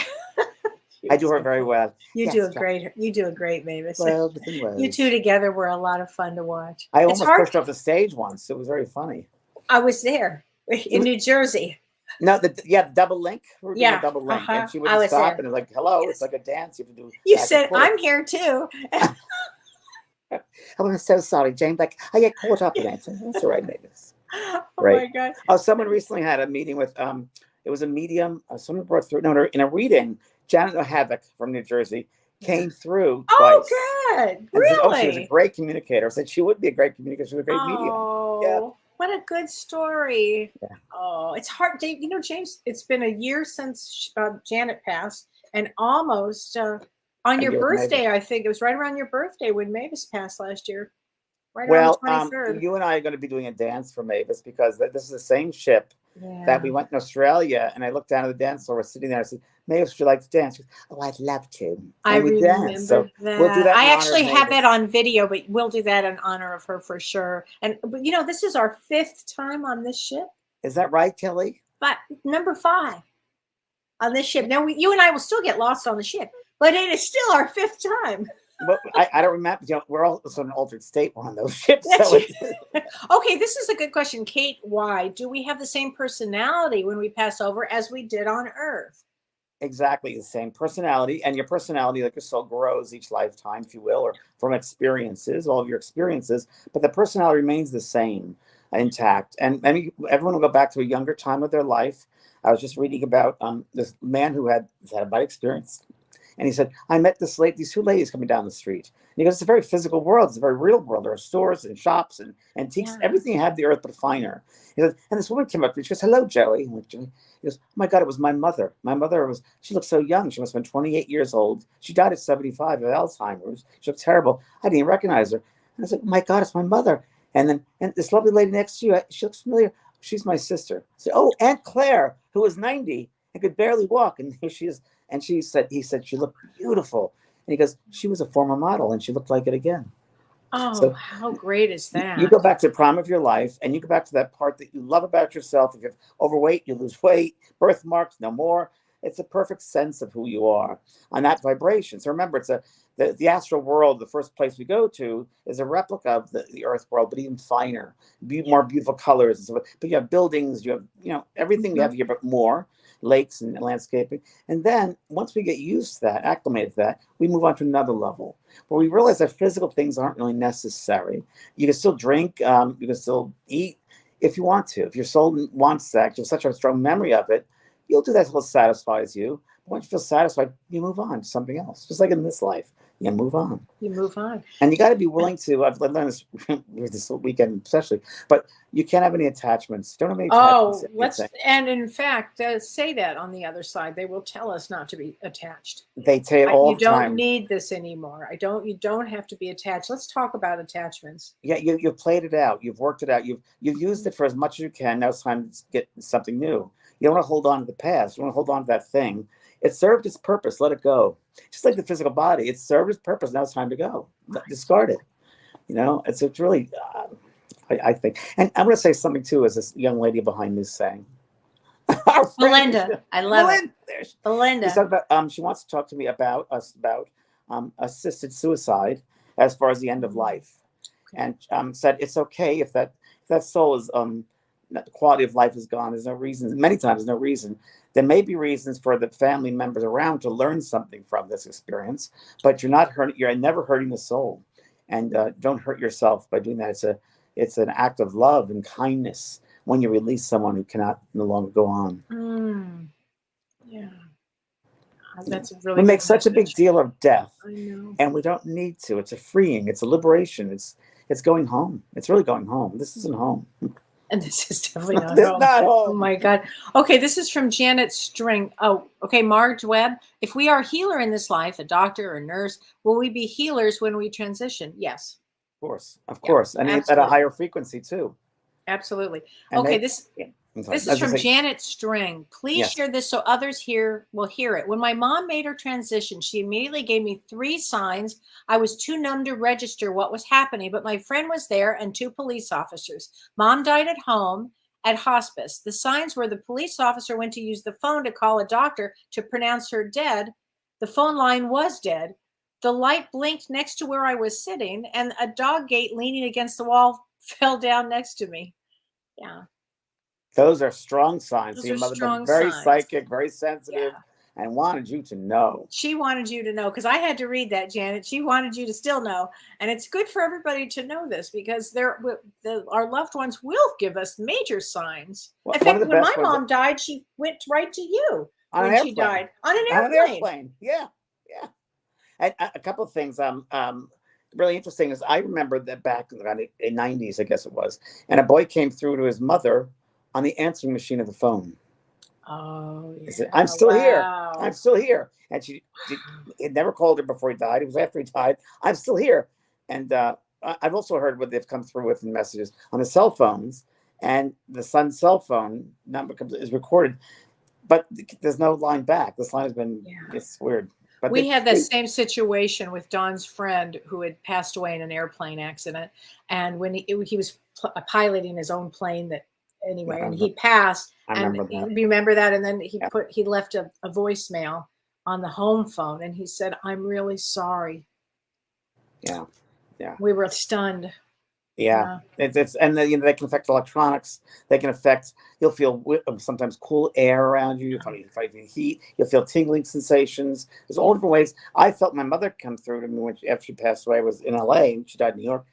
I do her very well. You do a great, Mavis. World within worlds. You two together were a lot of fun to watch. I almost pushed off the stage once. It was very funny. I was there in New Jersey. No, double link. We're doing a double link, and she would stop and like, "Hello," it's like a dance. You have to do. You said, "I'm here too." I'm so sorry, Jane. Like, I get caught up in it. That's all right, Mavis. Oh my God! Oh, someone recently had a meeting with it was a medium. Someone brought through in a reading. Janet Havoc from New Jersey came through. Oh, twice. good! Really? She was a great communicator. I said she would be a great communicator. She was a great medium. Yeah. What a good story. Yeah. Oh, it's hard. You know, James, it's been a year since Janet passed, and almost on your birthday, I think it was right around your birthday when Mavis passed last year. Right around the 23rd. You and I are going to be doing a dance for Mavis because this is the same ship that we went in Australia, and I looked down at the dance floor. We're sitting there. I said, Mavis, would you like to dance? She goes, oh, I'd love to. I remember so that. We'll do that. I actually have that on video, but we'll do that in honor of her for sure. And you know, this is our 5th time on this ship. Is that right, Kellee? But number 5 on this ship. Now, you and I will still get lost on the ship, but it is still our 5th time. Well, I don't remember. You know, we're all in an altered state on those ships. So okay, this is a good question, Kate. Why do we have the same personality when we pass over as we did on Earth? Exactly the same personality, and your personality, like your soul, grows each lifetime, if you will, or from experiences, all of your experiences. But the personality remains the same, intact. And everyone will go back to a younger time of their life. I was just reading about this man who had a bad experience. And he said, I met these 2 ladies coming down the street. And he goes, it's a very physical world. It's a very real world. There are stores and shops and antiques, everything you have the earth but finer. He said, and this woman came up to me. She goes, hello, Joey. He goes, oh my God, it was my mother. My mother she looked so young. She must have been 28 years old. She died at 75 of Alzheimer's. She looked terrible. I didn't even recognize her. And I said, oh my God, it's my mother. And this lovely lady next to you, she looks familiar. She's my sister. I said, oh, Aunt Claire, who was 90 and could barely walk. And here she is. And he said, she looked beautiful. And he goes, she was a former model and she looked like it again. Oh, so how great is that? You go back to the prime of your life and you go back to that part that you love about yourself. If you're overweight, you lose weight, birthmarks, no more. It's a perfect sense of who you are on that vibration. So remember, it's the astral world, the first place we go to is a replica of the earth world, but even finer, more beautiful colors and so forth. But you have buildings, you have, everything you have here, but more. Lakes and landscaping. And then once we get used to that, acclimated to that, we move on to another level where we realize that physical things aren't really necessary. You can still drink, you can still eat if you want to. If your soul wants sex, you have such a strong memory of it, you'll do that until it satisfies you. But once you feel satisfied, you move on to something else, just like in this life. You move on. You move on. And you got to be willing to. I've learned this this weekend, especially. But you can't have any attachments. Don't have any attachments. Oh, and in fact, say that on the other side. They will tell us not to be attached. They say it all You the time. don't need this anymore. You don't have to be attached. Let's talk about attachments. Yeah, you've played it out. You've worked it out. You've used it for as much as you can. Now it's time to get something new. You don't want to hold on to the past. You want to hold on to that thing. It served its purpose. Let it go. Just like the physical body, it served its purpose. Now it's time to go. Discard it. It's really, I think. And I'm going to say something too, as this young lady behind me is saying. Belinda, I love it. Belinda. She wants to talk to me about assisted suicide as far as the end of life, and said it's okay if that soul is the quality of life is gone. There's no reason. Many times, there's no reason. There may be reasons for the family members around to learn something from this experience, but you're not hurting. You're never hurting the soul, and don't hurt yourself by doing that. It's an act of love and kindness when you release someone who cannot no longer go on. Yeah, that's really. We make such a big deal of death, I know, and we don't need to. It's a freeing. It's a liberation. It's going home. It's really going home. This isn't home. And this is definitely not This is home. not home. Oh my God. Okay, this is from Janet String. Oh, okay, Marge Webb. If we are a healer in this life, a doctor or nurse, will we be healers when we transition? Yes. Of course. And at a higher frequency too. Absolutely. And okay, this is from Janet String. Please share this so others will hear it. When my mom made her transition, she immediately gave me 3 signs. I was too numb to register what was happening, but my friend was there and 2 police officers. Mom died at home at hospice. The signs were the police officer went to use the phone to call a doctor to pronounce her dead. The phone line was dead. The light blinked next to where I was sitting, and a dog gate leaning against the wall fell down next to me. Yeah. Those are strong signs. Those Your are mother's strong been very signs. psychic, very sensitive, and wanted you to know. She wanted you to know, because I had to read that, Janet. She wanted you to still know. And it's good for everybody to know this, because our loved ones will give us major signs. In fact, when my mom died, she went right to you when she died. On an airplane. Yeah. And a couple of things really interesting is I remember that back in the 90s, I guess it was, and a boy came through to his mother on the answering machine of the phone. Oh, yeah. He said, I'm still here. I'm still here. And she had never called her before he died. It was after he died. I'm still here. And I've also heard what they've come through with in messages on the cell phones, and the son's cell phone number is recorded, but there's no line back. This line has been, it's weird. But we had that same situation with Don's friend who had passed away in an airplane accident. And when he was piloting his own plane and he passed. Remember that? And then he left a voicemail on the home phone, and he said, I'm really sorry. Yeah. We were stunned. Yeah. They can affect electronics. They can affect, you'll feel sometimes cool air around you. You'll feel heat. You'll feel tingling sensations. There's all different ways. I felt my mother come through to me after she passed away. I was in LA, and she died in New York.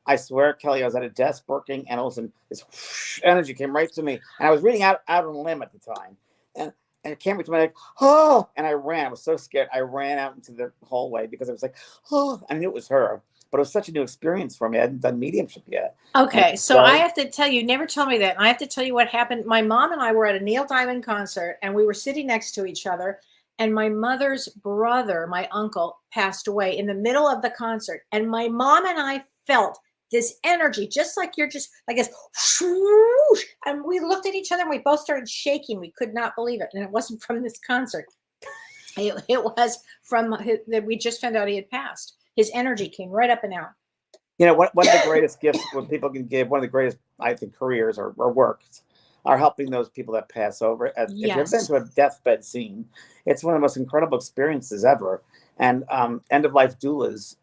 I swear, Kelly, I was at a desk working, and all of a sudden this energy came right to me. And I was reading out on a limb at the time. And it came to me like, oh, and I ran. I was so scared. I ran out into the hallway because I was like, oh, I knew it was her. But it was such a new experience for me. I hadn't done mediumship yet. Okay, so I have to tell you, never told me that. I have to tell you what happened. My mom and I were at a Neil Diamond concert, and we were sitting next to each other. And my mother's brother, my uncle, passed away in the middle of the concert. And my mom and I felt this energy, just like you're just like this, whoosh, and we looked at each other and we both started shaking. We could not believe it. And it wasn't from this concert. It was from that we just found out he had passed. His energy came right up and out. One of the greatest gifts what people can give, one of the greatest, I think, careers or works are helping those people that pass over. If you've been to a deathbed scene, it's one of the most incredible experiences ever. And end-of-life doulas,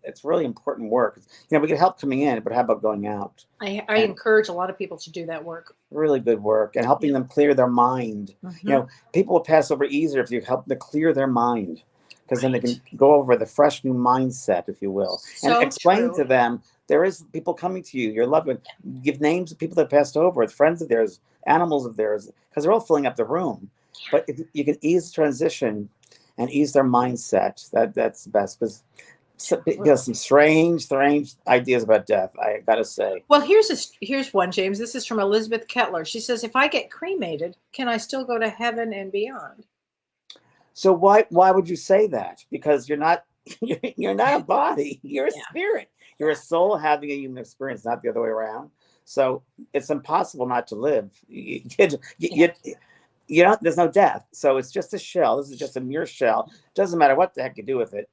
it's really important work. We can help coming in, but how about going out? I encourage a lot of people to do that work. Really good work, and helping them clear their mind. Mm-hmm. People will pass over easier if you help them clear their mind, because then they can go over the fresh new mindset, if you will, and explain to them there is people coming to you, your loved one. Give names of people that passed over, friends of theirs, animals of theirs, because they're all filling up the room. But if you can ease transition and ease their mindset, that's the best. Because some strange ideas about death, I gotta say. Well, here's one, James. This is from Elizabeth Kettler. She says, if I get cremated, can I still go to heaven and beyond? So why would you say that? Because you're not you're not a body. You're a spirit. You're a soul having a human experience, not the other way around. So it's impossible not to live. You know, there's no death. So it's just a shell. This is just a mere shell. Doesn't matter what the heck you do with it.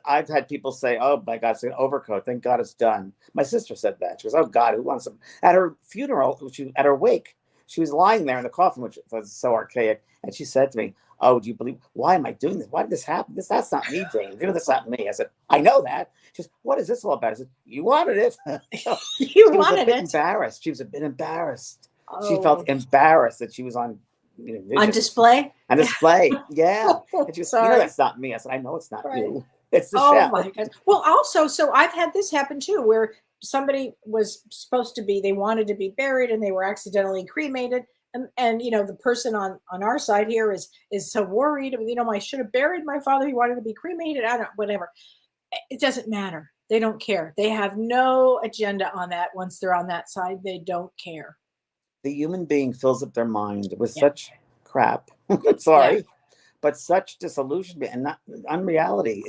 I've had people say, "Oh my God, it's an overcoat. Thank God it's done." My sister said that. She goes, "Oh God, who wants them?" At her funeral, at her wake, she was lying there in the coffin, which was so archaic, and she said to me, "Oh, do you believe? Why am I doing this? Why did this happen? That's not me, James. You know, that's not me." I said, "I know that." She says, "What is this all about?" I said, "You wanted it." You wanted it. Embarrassed. She was a bit embarrassed. Oh. She felt embarrassed that she was on. On display? On display, yeah. And she was, Sorry. "You know, that's not me." I said, "I know it's not you. It's the Oh shell." my God. Well, also, so I've had this happen too, where somebody was supposed to be, they wanted to be buried and they were accidentally cremated. And you know, the person on our side here is so worried. You know, I should have buried my father. He wanted to be cremated. I don't, whatever. It doesn't matter. They don't care. They have no agenda on that. Once they're on that side, they don't care. The human being fills up their mind with such crap. Sorry, but such disillusionment and not unreality.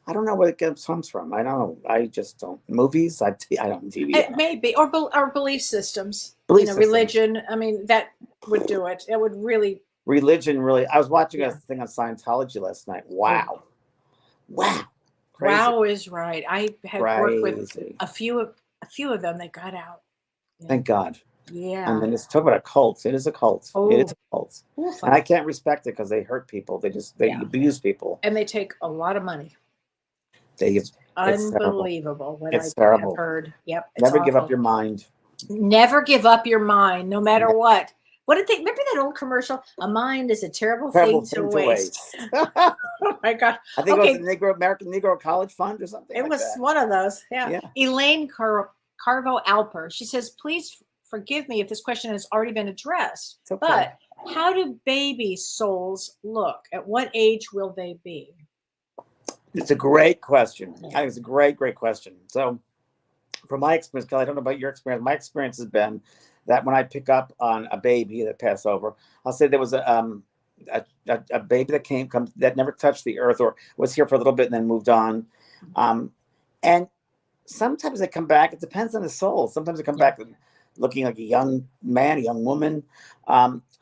I don't know where it comes from. I don't know. I just don't. Movies, I don't TV. It may be, or belief systems. Systems. Religion. I mean, that would do it. It would really. Religion, really. I was watching a thing on Scientology last night. Wow. Crazy. Wow is right. I had worked with a few of them that got out. Yeah. Thank God. Yeah. And then it's talk about a cult. It is a cult. Oh. It is a cult. And I can't respect it because they hurt people. They abuse people. And they take a lot of money. It's unbelievable what it's I have heard. Yep. Never give up your mind. Never give up your mind, no matter what. What did they remember that old commercial? A mind is a terrible thing to waste. Oh my God. I think it was the American Negro College Fund or something. It was one of those. Yeah. Elaine Carvo Alper. She says, please forgive me if this question has already been addressed. Okay. But how do baby souls look? At what age will they be? It's a great question. I think it's a great question. So from my experience, Kellee, I don't know about your experience. My experience has been that when I pick up on a baby that passed over, I'll say there was a baby that that never touched the earth or was here for a little bit and then moved on. And sometimes they come back. It depends on the soul. Sometimes they come back looking like a young man, a young woman.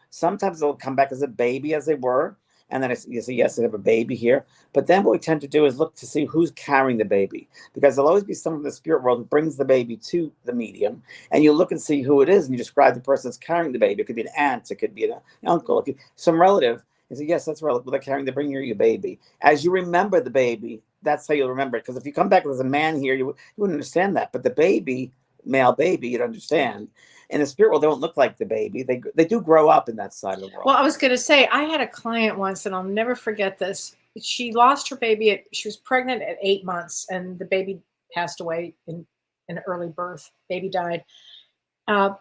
Sometimes they'll come back as a baby as they were. And then you say, yes, they have a baby here. But then what we tend to do is look to see who's carrying the baby. Because there'll always be someone in the spirit world who brings the baby to the medium. And you look and see who it is. And you describe the person that's carrying the baby. It could be an aunt. It could be an uncle. It could be some relative. And say, yes, that's relative. They're bringing your baby. As you remember the baby, that's how you'll remember it. Because if you come back as a man here, you wouldn't understand that. But the baby, male baby, you'd understand. In the spirit world, they don't look like the baby. They do grow up in that side of the world. Well, I was going to say, I had a client once, and I'll never forget this. She lost her baby. She was pregnant at 8 months, and the baby passed away in an early birth. Baby died.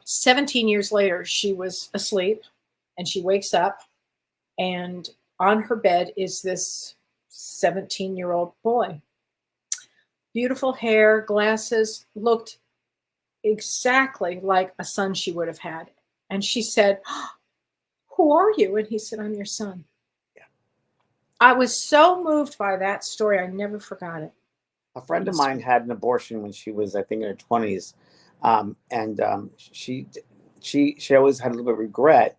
17 years later, she was asleep, and she wakes up, and on her bed is this 17-year-old boy. Beautiful hair, glasses, looked exactly like a son she would have had. And she said, who are you? And he said, I'm your son. Yeah. I was so moved by that story. I never forgot it. A friend of mine had an abortion when she was, I think, in her 20s. She always had a little bit of regret.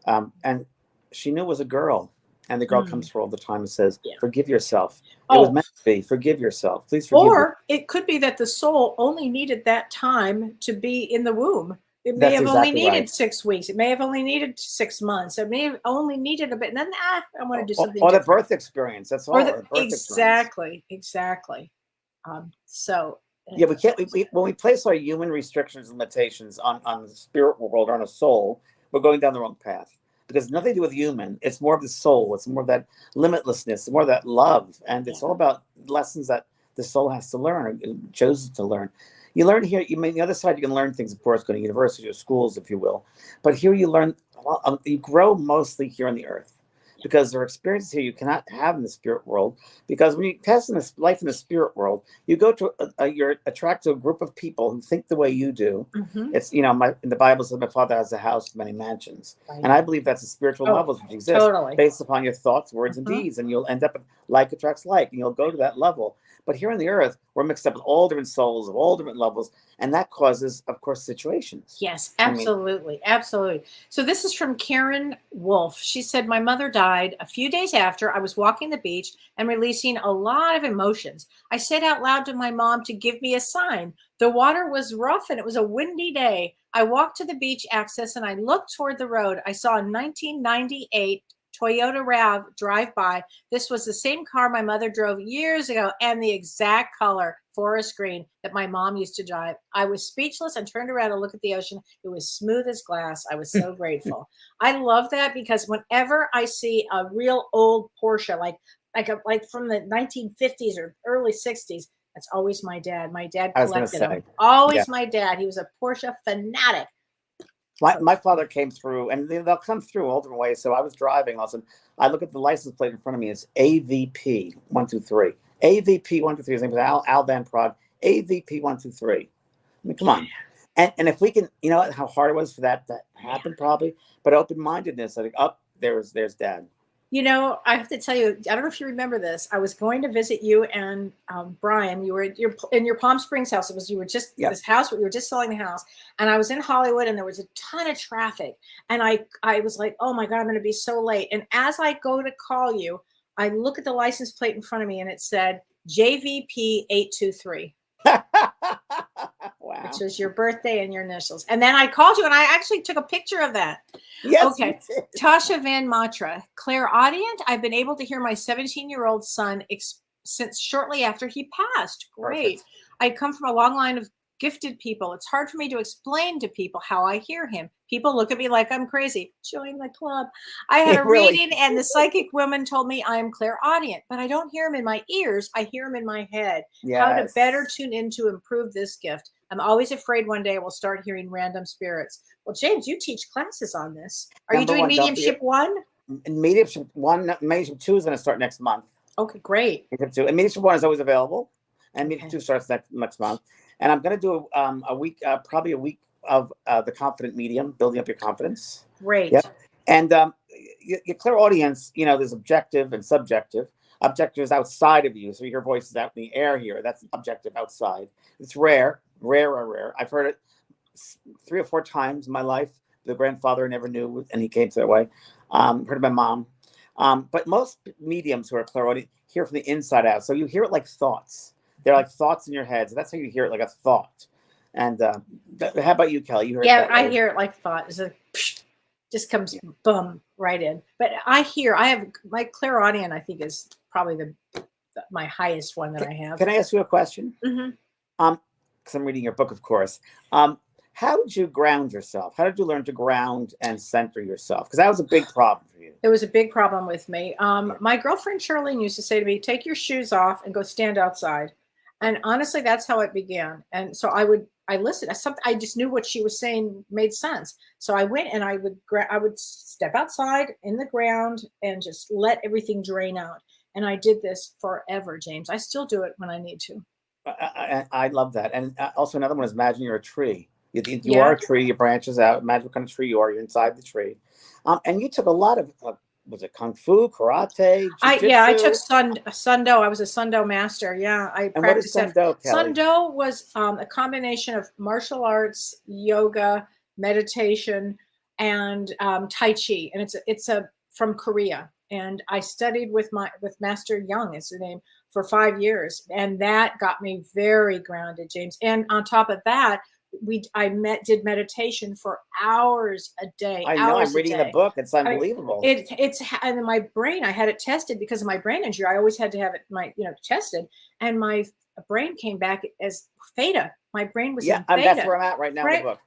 And she knew it was a girl. And the girl comes to her all the time and says, forgive yourself. It was meant to be. Forgive yourself. Please forgive yourself. It could be that the soul only needed that time to be in the womb. It may have only needed 6 weeks. It may have only needed 6 months. It may have only needed a bit. And then, I want to do something Or different. the birth experience. That's all. Exactly. We can't. When we place our human restrictions and limitations on the spirit world or on a soul, we're going down the wrong path. Because it's nothing to do with human. It's more of the soul. It's more of that limitlessness, more of that love. And it's all about lessons that the soul has to learn, or chooses to learn. You learn here, the other side, you can learn things, of course, going to university or schools, if you will. But here you learn, you grow mostly here on the earth. because there are experiences here you cannot have in the spirit world. Because when you pass in this life in the spirit world, you go to you're attracted to a group of people who think the way you do. Mhm. It's in the Bible says my father has a house with many mansions, Right. and I believe that's the spiritual Oh, levels which exist totally. based upon your thoughts, words, and Mhm. deeds, and you'll end up like attracts like, and you'll go to that level. But here on the earth, we're mixed up with all different souls of all different levels, and that causes, of course, situations. Yes, I mean, absolutely. Absolutely. So this is from Karen Wolf. She said, my mother died a few days after I was walking the beach and releasing a lot of emotions. I said out loud to my mom to give me a sign. The water was rough and it was a windy day. I walked to the beach access and I looked toward the road. I saw a 1998 Toyota RAV drive by. This was the same car my mother drove years ago and the exact color, forest green, that my mom used to drive. I was speechless and turned around to look at the ocean. It was smooth as glass. I was so grateful. I love that because whenever I see a real old Porsche, like from the 1950s or early 60s, that's always my dad. My dad I was going to collected them. say, yeah. Always my dad. He was a Porsche fanatic. My father came through, and they'll come through all different ways. So I was driving, all of a sudden, I look at the license plate in front of me. It's AVP 123. AVP 123. His name was Al Van Prague. AVP 123. I mean, come on. And if we can, you know how hard it was for that to happen, probably. But open-mindedness, I think, there's Dad. You know, I have to tell you, I don't know if you remember this. I was going to visit you and Brian. You were in your Palm Springs house. You were just this house. We were just selling the house, and I was in Hollywood, and there was a ton of traffic. And I was like, oh my God, I'm going to be so late. And as I go to call you, I look at the license plate in front of me, and it said JVP 823. Wow. Which was your birthday and your initials. And then I called you and I actually took a picture of that. Yes. Okay. Tasha Van Matra, clairaudient. I've been able to hear my 17-year-old son since shortly after he passed. Great. Perfect. I come from a long line of gifted people. It's hard for me to explain to people how I hear him. People look at me like I'm crazy. Join the club. I had a reading and the psychic woman told me I am clairaudient, but I don't hear him in my ears. I hear him in my head. Yes. How to better tune in to improve this gift. I'm always afraid one day I will start hearing random spirits. Well, James, you teach classes on this. Are you doing mediumship 1? Mediumship 1, mediumship 2 is going to start next month. Okay, great. Mediumship 2. And mediumship 1 is always available. And mediumship 2 starts next month. And I'm going to do a week, probably a week of the confident medium, building up your confidence. Great. Yep. And your clairaudience, there's objective and subjective. Objective is outside of you. So you hear voices out in the air here. That's objective, outside. It's rare. I've heard it 3 or 4 times in my life. The grandfather I never knew, and he came that way. Heard of my mom. But most mediums who are clairaudient hear from the inside out. So you hear it like thoughts. They're like thoughts in your head. So that's how you hear it, like a thought. And how about you, Kelly? You heard it I hear it like thought. It's a just comes boom right in. But I have my clairaudient, I think, is probably my highest one that I have. Can I ask you a question? Mm-hmm. Because I'm reading your book, of course. How did you ground yourself? How did you learn to ground and center yourself? Because that was a big problem for you. It was a big problem with me. My girlfriend Charlene used to say to me, take your shoes off and go stand outside. And honestly, that's how it began. And so I listened. I just knew what she was saying made sense. So I went and I would step outside in the ground and just let everything drain out. And I did this forever, James. I still do it when I need to. I love that. And also another one is imagine you're a tree. You are a tree, your branches out. Imagine what kind of tree you are. You're inside the tree. And you took a lot of, was it Kung Fu, karate, jiu-jitsu? I took Sundo. I was a Sundo master. Yeah, I practiced that. What is Sundo, Kelly? Sundo was a combination of martial arts, yoga, meditation, and Tai Chi. And it's from Korea. And I studied with Master Young, is the name, for 5 years. And that got me very grounded, James. And on top of that, did meditation for hours a day. I know. I'm reading the book. It's unbelievable. It's and my brain. I had it tested because of my brain injury. I always had to have it tested, and my brain came back as theta. My brain was in theta. That's where I'm at right now in the book.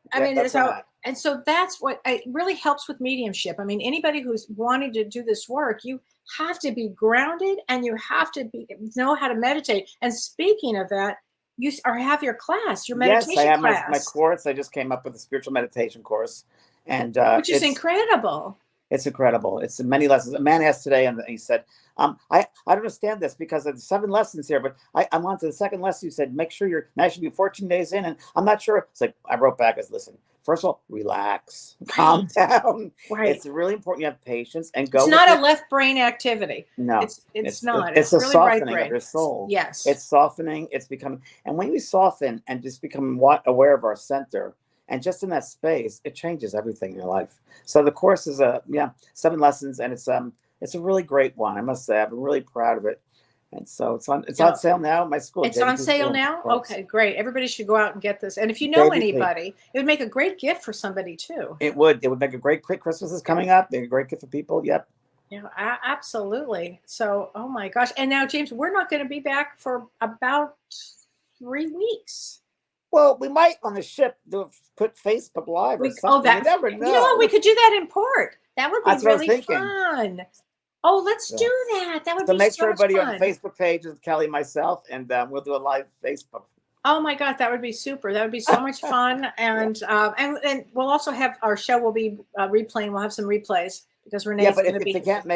So that's what it really helps with mediumship. I mean, anybody who's wanting to do this work, you have to be grounded and you have to know how to meditate. And speaking of that, you have your class, your meditation class. Yes, I have my course. I just came up with a spiritual meditation course, and which is incredible. It's incredible. It's many lessons. A man asked today, and he said, I don't understand this because of the 7 lessons here, but I'm on to the second lesson. You said, make sure now you should be 14 days in, and I'm not sure. It's like, I wrote back as, listen, first of all, relax, calm down. Right. It's really important you have patience and go. It's not a left brain activity. No, it's not. It's a really softening right brain. of your soul. Yes. It's softening. It's becoming, and when we soften and just become aware of our center, and just in that space, it changes everything in your life. So the course is 7 lessons, and it's a really great one. I must say, I've been really proud of it. And so it's on sale now at my school. It's on sale now? Okay, great. Everybody should go out and get this. And if you know anybody, it would make a great gift for somebody too. It would make a great Christmas is coming up. Make a great gift for people. Yep. Yeah, absolutely. So, oh my gosh. And now, James, we're not going to be back for about 3 weeks. Well, we might on the ship put Facebook Live or something. Oh, you never know. You know what? We could do that in port. That would be really fun. Oh, let's do that. That would be so much fun. So make sure everybody on the Facebook page is Kellee, myself, and we'll do a live Facebook. Oh my God, that would be super. That would be so much fun. And and we'll also have our show will be replaying. We'll have some replays because Renee's but if they can't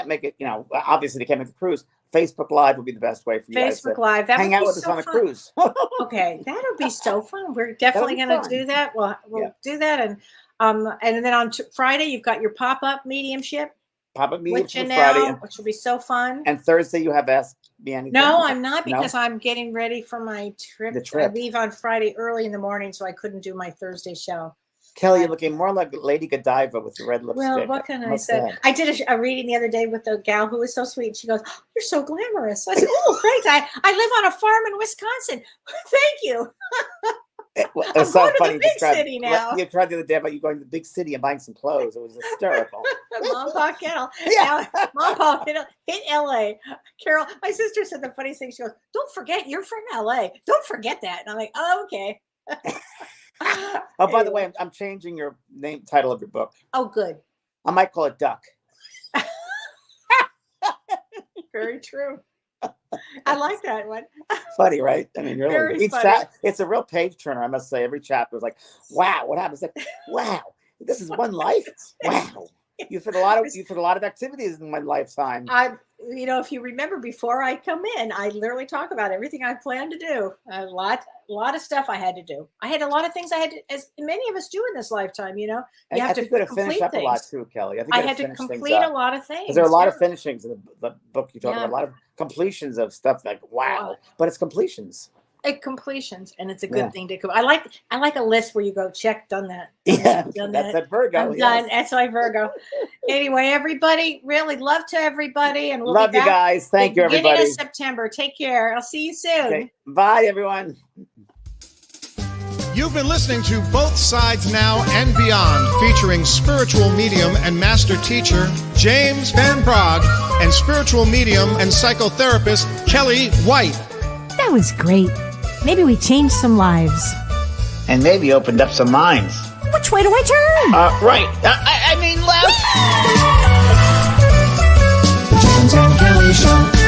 make it, you know, obviously they can't make the cruise. Facebook Live would be the best way for you guys to Live. That hang out with us on a cruise. Okay, that would be so fun. We're definitely going to do that. We'll do that, and then on Friday you've got your pop-up mediumship. Pop-up mediumship Friday, which will be so fun. And Thursday you have Ask Me Anything. No, I'm not because I'm getting ready for my trip. I leave on Friday early in the morning, so I couldn't do my Thursday show. Kellee, you're looking more like Lady Godiva with the red lipstick. Well, what can I say? I did a reading the other day with a gal who was so sweet. She goes, oh, "You're so glamorous." I said, "Oh, great! I live on a farm in Wisconsin. Thank you." It's so funny. To the big city now. You tried the other day about you going to the big city and buying some clothes. It was hysterical. Mom, Pa, Kettle. Yeah. Mom, Pa, Kettle hit L.A. Carol, my sister said the funniest thing. She goes, "Don't forget, you're from L.A. Don't forget that." And I'm like, "Oh, okay." Oh, by the way, I'm changing your title of your book. Oh, good. I might call it Duck. Very true. I like that one. Funny, right? I mean, really, funny. It's a real page turner. I must say, every chapter is like, wow, what happens? Like, wow, this is one life. Wow, you've had a lot of activities in my lifetime. If you remember, before I come in, I literally talk about everything I plan to do. A lot of stuff I had to do. I had a lot of things I had to, as many of us do in this lifetime. You have to finish up a lot too, Kellee. I had to complete a lot of things. There are a lot of finishings in the book you talk about. A lot of completions of stuff like wow, but it's completions. Completions, and it's a good thing to. I like a list where you go check, done that. Done that's that. Virgo. I'm done. That's my Virgo. Anyway, everybody, really love to everybody, and we'll love be back you guys. Thank you, everybody. Beginning of September. Take care. I'll see you soon. Okay. Bye, everyone. You've been listening to Both Sides Now and Beyond, featuring spiritual medium and master teacher James Van Praagh and spiritual medium and psychotherapist Kellee White. That was great. Maybe we changed some lives. And maybe opened up some minds. Which way do I turn? Right. I mean left. The James and Kellee Show.